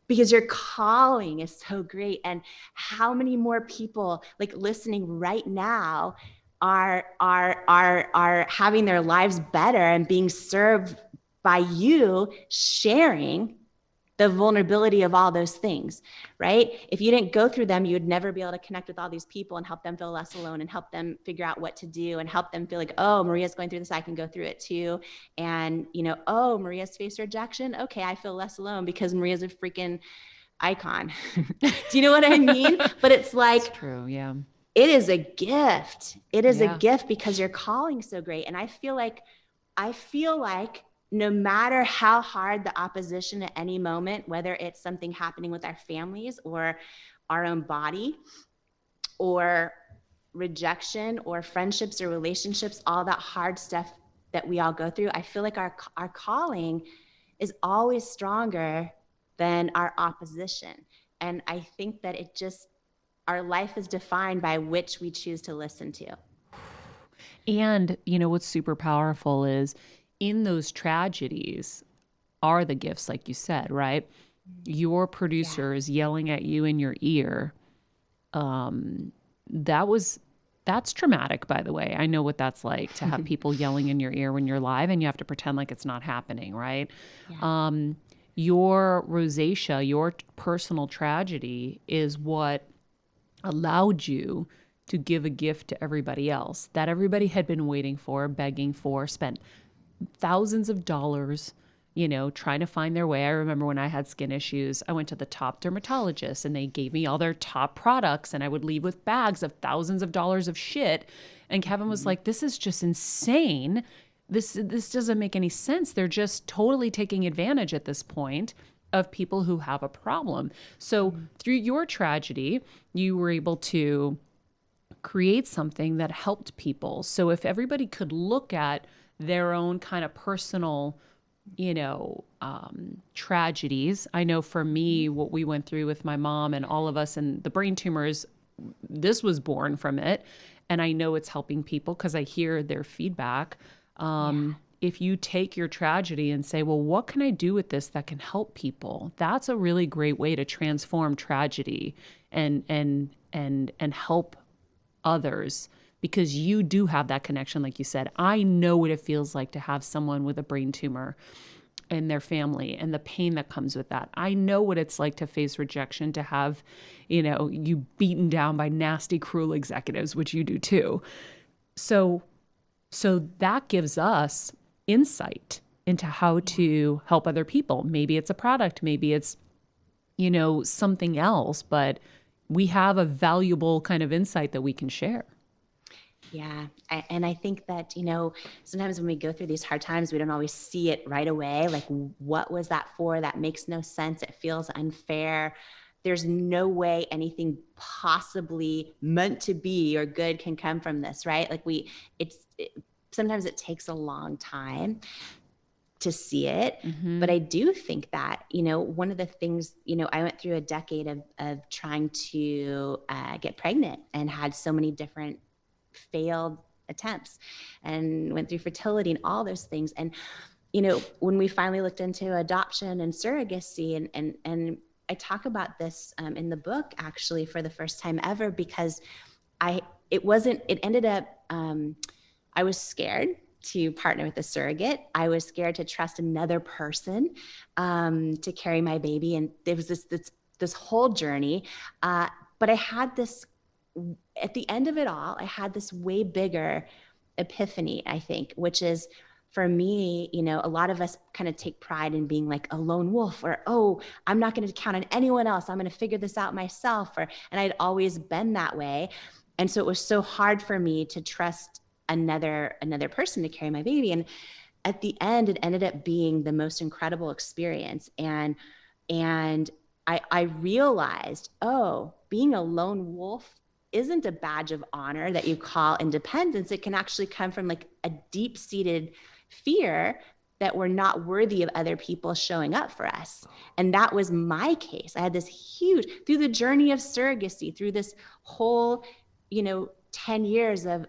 because your calling is so great, and how many more people like listening right now are having their lives better and being served by you sharing the vulnerability of all those things, right? If you didn't go through them, you would never be able to connect with all these people and help them feel less alone and help them figure out what to do and help them feel like, oh, Maria's going through this, I can go through it too. And, oh, Maria's faced rejection. Okay, I feel less alone because Maria's a freaking icon. Do you know what I mean? But it's like, it's true, yeah. It is a gift. It is a gift because your calling's so great. And I feel like no matter how hard the opposition at any moment, whether it's something happening with our families or our own body or rejection or friendships or relationships, all that hard stuff that we all go through, I feel like our calling is always stronger than our opposition. And I think that our life is defined by which we choose to listen to. And what's super powerful is in those tragedies are the gifts, like you said, right? Your producers yelling at you in your ear. That's traumatic, by the way. I know what that's like to have people yelling in your ear when you're live and you have to pretend like it's not happening, right? Yeah. Your rosacea, your personal tragedy is what allowed you to give a gift to everybody else that everybody had been waiting for, begging for, spent thousands of dollars, trying to find their way. I remember when I had skin issues, I went to the top dermatologist and they gave me all their top products, and I would leave with bags of thousands of dollars of shit. And Kevin was like, this is just insane. This doesn't make any sense. They're just totally taking advantage at this point of people who have a problem. So through your tragedy, you were able to create something that helped people. So if everybody could look at their own kind of personal, tragedies. I know for me, what we went through with my mom and all of us and the brain tumors, this was born from it. And I know it's helping people because I hear their feedback. if you take your tragedy and say, well, what can I do with this that can help people? That's a really great way to transform tragedy and help others, because you do have that connection. Like you said, I know what it feels like to have someone with a brain tumor in their family and the pain that comes with that. I know what it's like to face rejection, to have, you beaten down by nasty, cruel executives, which you do too. So that gives us insight into how to help other people. Maybe it's a product, maybe it's, something else, but we have a valuable kind of insight that we can share. Yeah. And I think that, sometimes when we go through these hard times, we don't always see it right away. Like, what was that for? That makes no sense. It feels unfair. There's no way anything possibly meant to be or good can come from this, right? Like sometimes it takes a long time to see it. Mm-hmm. But I do think that, one of the things, I went through a decade of trying to get pregnant and had so many different failed attempts and went through fertility and all those things. And, when we finally looked into adoption and surrogacy, and I talk about this in the book, actually, for the first time ever, because I was scared to partner with a surrogate. I was scared to trust another person to carry my baby. And there was this whole journey. But I had this, at the end of it all, I had this way bigger epiphany, I think, which is, for me, a lot of us kind of take pride in being like a lone wolf, or, oh, I'm not going to count on anyone else. I'm going to figure this out myself. And I'd always been that way. And so it was so hard for me to trust another person to carry my baby. And at the end, it ended up being the most incredible experience. And I realized, oh, being a lone wolf isn't a badge of honor that you call independence. It can actually come from like a deep-seated fear that we're not worthy of other people showing up for us. And that was my case. I had this huge, through the journey of surrogacy, through this whole, 10 years of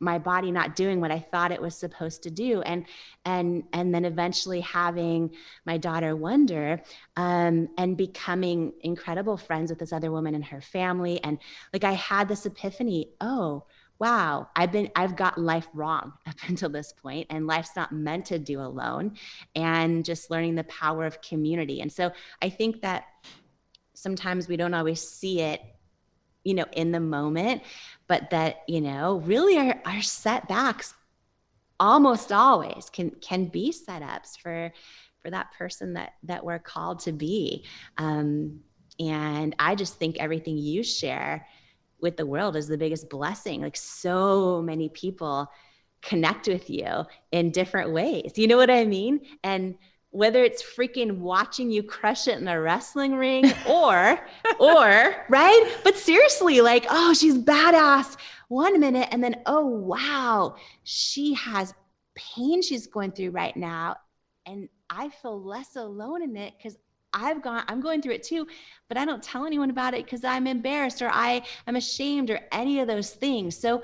my body not doing what I thought it was supposed to do. And then eventually having my daughter Wonder, and becoming incredible friends with this other woman and her family. And like, I had this epiphany, oh, wow, I've gotten life wrong up until this point, and life's not meant to do alone, and just learning the power of community. And so I think that sometimes we don't always see it, in the moment, but that, really our setbacks almost always can be setups for that person that we're called to be. And I just think everything you share with the world is the biggest blessing. Like, so many people connect with you in different ways. You know what I mean? And whether it's freaking watching you crush it in a wrestling ring or right? But seriously, like, oh, she's badass 1 minute, and then, oh, wow, she has pain she's going through right now. And I feel less alone in it because I'm going through it too, but I don't tell anyone about it because I'm embarrassed, or I am ashamed, or any of those things. So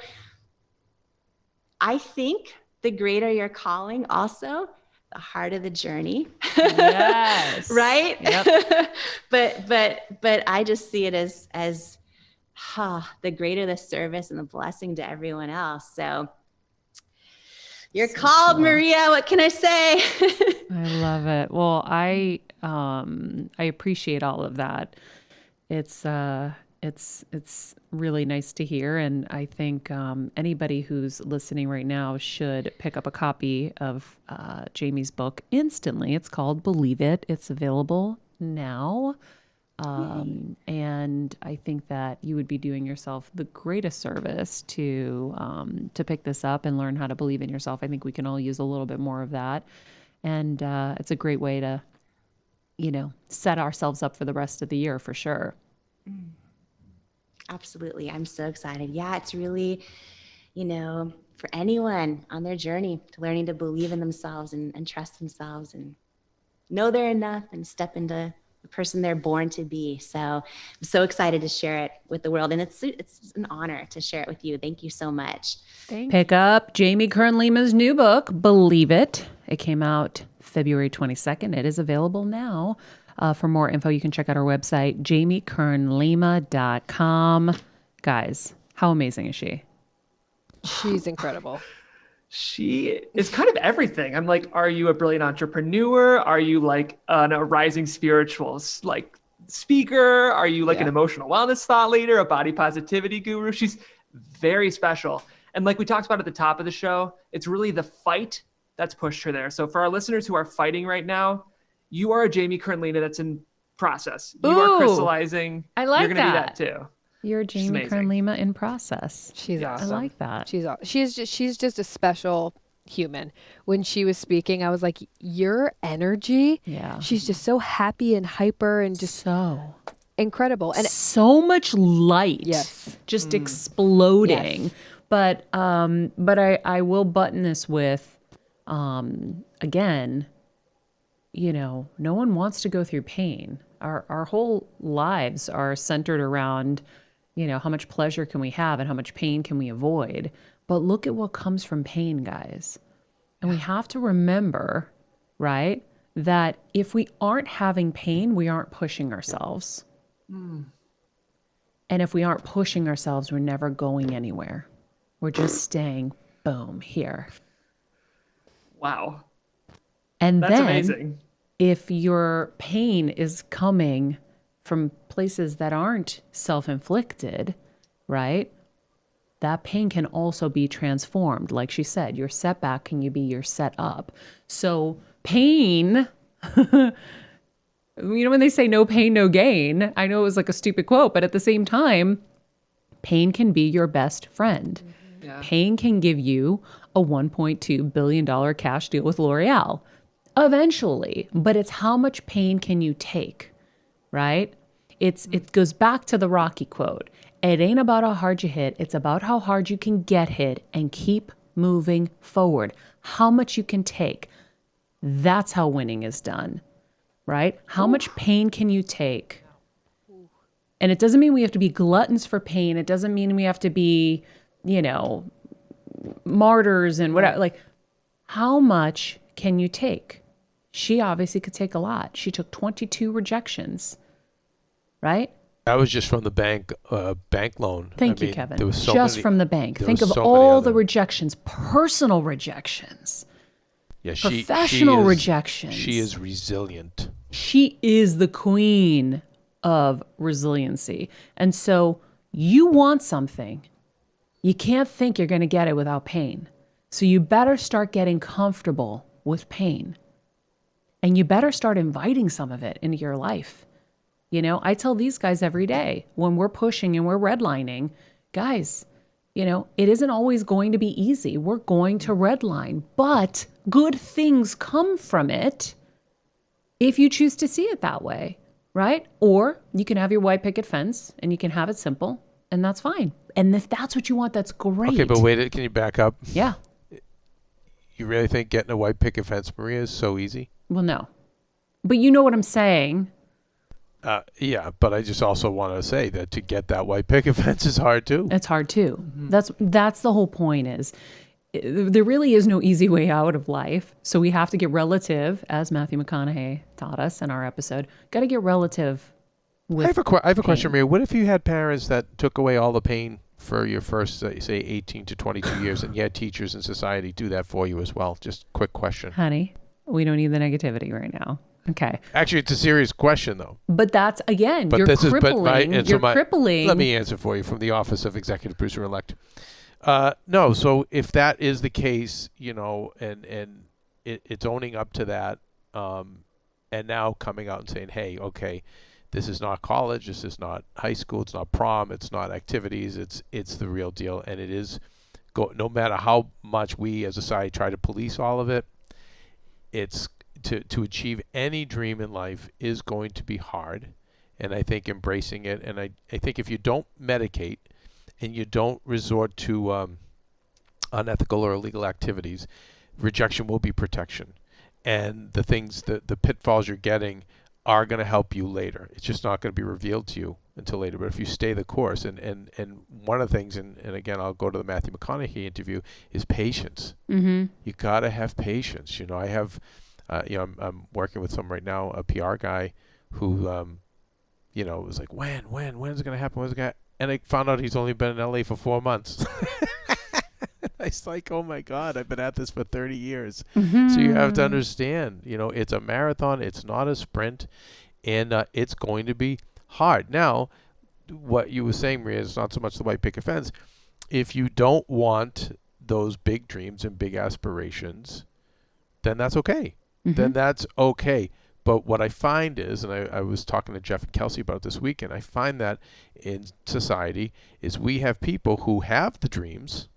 I think the greater your calling, also, the harder the journey. Yes. Right? Yep. But I just see it as the greater the service and the blessing to everyone else. So you're so called, cool. Maria. What can I say? I love it. Well, I appreciate all of that. It's really nice to hear, and I think anybody who's listening right now should pick up a copy of Jamie's book instantly. It's called Believe It. It's available now. And I think that you would be doing yourself the greatest service to pick this up and learn how to believe in yourself. I think we can all use a little bit more of that. And it's a great way to, set ourselves up for the rest of the year, for sure. Absolutely. I'm so excited. Yeah, it's really, for anyone on their journey to learning to believe in themselves and trust themselves and know they're enough and step into person they're born to be. So I'm so excited to share it with the world. And it's an honor to share it with you. Thank you so much. Pick up Jamie Kern Lima's new book, Believe It. It came out February 22nd. It is available now. For more info, you can check out our website, jamiekernlima.com. Guys, how amazing is she? She's incredible. She is kind of everything. I'm like, are you a brilliant entrepreneur? Are you like a rising spiritual like speaker? Are you like an emotional wellness thought leader, a body positivity guru? She's very special. And like we talked about at the top of the show, it's really the fight that's pushed her there. So for our listeners who are fighting right now, you are a Jamie Kern Lima that's in process. You are crystallizing. I like You're going to be that too. You're Jamie Kern Lima in process. She's awesome. I like that. She's just a special human. When she was speaking, I was like, your energy. Yeah. She's just so happy and hyper and just so incredible. And so much light. Yes. Just exploding. Yes. But I will button this with, again, you know, no one wants to go through pain. Our whole lives are centered around, you know, how much pleasure can we have and how much pain can we avoid? But look at what comes from pain, guys. And we have to remember, right, that if we aren't having pain, we aren't pushing ourselves. And if we aren't pushing ourselves, we're never going anywhere. We're just staying, boom, here. Wow. And That's then, amazing. If your pain is coming from places that aren't self-inflicted, right? That pain can also be transformed. Like she said, your setback can be your set up. So pain, you know, when they say no pain, no gain, I know it was like a stupid quote, but at the same time, pain can be your best friend. Yeah. Pain can give you a $1.2 billion cash deal with L'Oreal eventually, but it's how much pain can you take, right? It goes back to the Rocky quote. It ain't about how hard you hit. It's about how hard you can get hit and keep moving forward. How much you can take. That's how winning is done, right? How much pain can you take? And it doesn't mean we have to be gluttons for pain. It doesn't mean we have to be, you know, martyrs and whatever. Like, how much can you take? She obviously could take a lot. She took 22 rejections, right? That was just from the bank loan. Thank you, Kevin. There was so just many, from the bank. there Think was of so many all the other- rejections, personal rejections, Yeah, professional she is, rejections. She is resilient. She is the queen of resiliency. And so you want something. You can't think you're going to get it without pain. So you better start getting comfortable with pain. And you better start inviting some of it into your life. You know, I tell these guys every day when we're pushing and we're redlining, guys, you know, it isn't always going to be easy. We're going to redline, but good things come from it if you choose to see it that way, right? Or you can have your white picket fence and you can have it simple, and that's fine. And if that's what you want, that's great. Okay, but wait, can you back up? Yeah. You really think getting a white picket fence, Maria, is so easy? Well, no. But you know what I'm saying. Yeah, but I just also want to say that to get that white picket fence is hard too. It's hard too. That's the whole point is there really is no easy way out of life. So we have to get relative, as Matthew McConaughey taught us in our episode, got to get relative with I have a question, Maria. What if you had parents that took away all the pain for your first, say, 18 to 22 years, and you had teachers in society do that for you as well? Just quick question. Honey, we don't need the negativity right now. Okay. Actually, it's a serious question, though. But that's, again, you're crippling. You're crippling. Let me answer for you from the Office of Executive Producer-Elect. No, so if that is the case, you know, and it's owning up to that, and now coming out and saying, hey, okay, this is not college, this is not high school, it's not prom, it's not activities, it's the real deal, and it is, no matter how much we as a society try to police all of it, it's to achieve any dream in life is going to be hard. And I think embracing it, and I think if you don't medicate and you don't resort to unethical or illegal activities, rejection will be protection. And the things, the pitfalls you're getting are going to help you later. It's just not going to be revealed to you until later. But if you stay the course, and one of the things, and again, I'll go to the Matthew McConaughey interview, is patience. Mm-hmm. You got to have patience. You know, I have, I'm working with someone right now, a PR guy who, was like, when's it going to happen? When's it going to? And I found out he's only been in LA for 4 months. It's like, oh my God, I've been at this for 30 years. Mm-hmm. So you have to understand, it's a marathon. It's not a sprint, and it's going to be hard. Now, what you were saying, Maria, is not so much the white picket fence. If you don't want those big dreams and big aspirations, then that's okay. Mm-hmm. Then that's okay. But what I find is, and I was talking to Jeff and Kelsey about this weekend, I find that in society is we have people who have the dreams,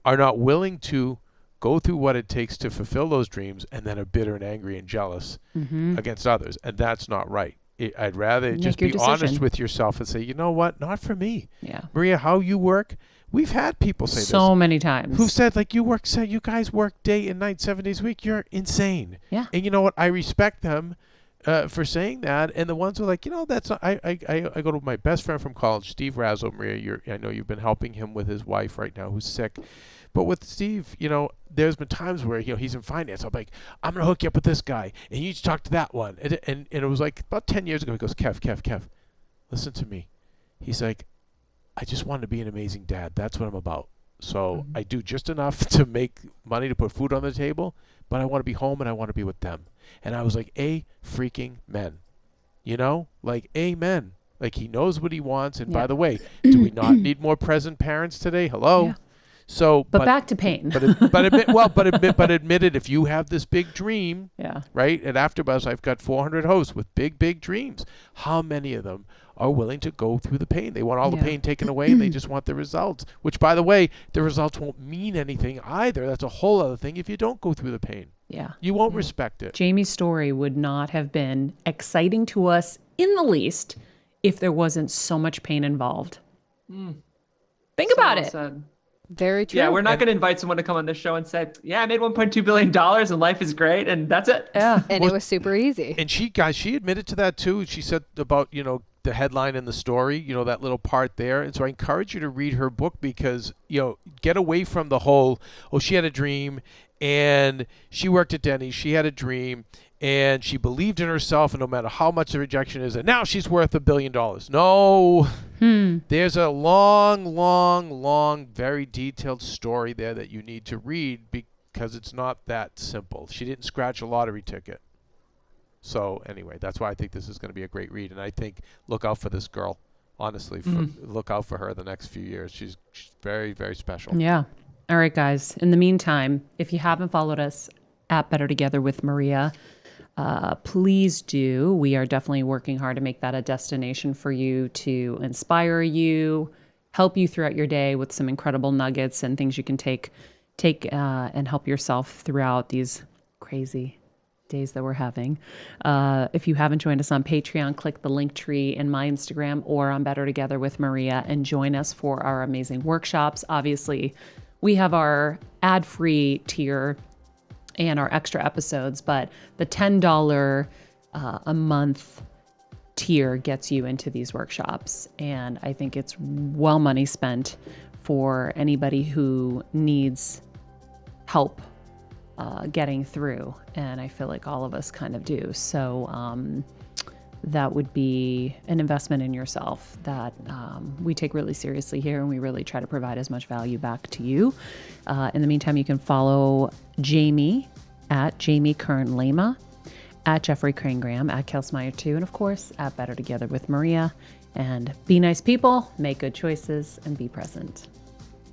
are not willing to go through what it takes to fulfill those dreams, and then are bitter and angry and jealous against others. And that's not right. I'd rather just be honest with yourself and say, you know what, not for me. Yeah. Maria, how you work, we've had people say so many times. Who said, like, you guys work day and night, 7 days a week. You're insane. Yeah. And you know what? I respect them for saying that. And the ones who are like, that's not, I go to my best friend from college, Steve Razzle. Maria, I know you've been helping him with his wife right now who's sick. But with Steve, there's been times where, he's in finance. I'm like, I'm going to hook you up with this guy, and you need to talk to that one. And it was like about 10 years ago, he goes, Kev, listen to me. He's like, I just want to be an amazing dad. That's what I'm about. So I do just enough to make money to put food on the table, but I want to be home and I want to be with them. And I was like, freaking men. Like, amen. Like, he knows what he wants. And by the way, do we not need more present parents today? Hello? Yeah. So, but back to pain. But admit it. If you have this big dream, right? At AfterBuzz, I've got 400 hosts with big dreams. How many of them are willing to go through the pain? They want all the pain taken away, and they just want the results. Which, by the way, the results won't mean anything either. That's a whole other thing. If you don't go through the pain, you won't respect it. Jamie's story would not have been exciting to us in the least if there wasn't so much pain involved. Think about it. Said. Very true. Yeah, we're not going to invite someone to come on this show and say, I made $1.2 billion and life is great, and that's it. Yeah. And it was super easy. And she admitted to that too. She said about, the headline and the story, that little part there. And so I encourage you to read her book because, get away from the whole, she had a dream and she worked at Denny. She had a dream and she believed in herself, and no matter how much the rejection is, and now she's worth $1 billion. No. There's a long, very detailed story there that you need to read because it's not that simple. She didn't scratch a lottery ticket. So anyway, that's why I think this is going to be a great read. And I think look out for this girl. Honestly, look out for her the next few years. She's very, very special. Yeah. All right, guys. In the meantime, if you haven't followed us at Better Together with Maria, please do. We are definitely working hard to make that a destination for you, to inspire you, help you throughout your day with some incredible nuggets and things you can take and help yourself throughout these crazy days that we're having. If you haven't joined us on Patreon, click the link tree in my Instagram or on Better Together with Maria and join us for our amazing workshops. Obviously, we have our ad-free tier and our extra episodes, but the $10 a month tier gets you into these workshops. And I think it's well money spent for anybody who needs help getting through. And I feel like all of us kind of do. So that would be an investment in yourself that we take really seriously here, and we really try to provide as much value back to you. In the meantime, you can follow Jamie at Jamie Kern Lima, at Jeffrey Crane Graham, at Kelsmeyer 2, and of course at Better Together with Maria. And be nice people, make good choices, and be present.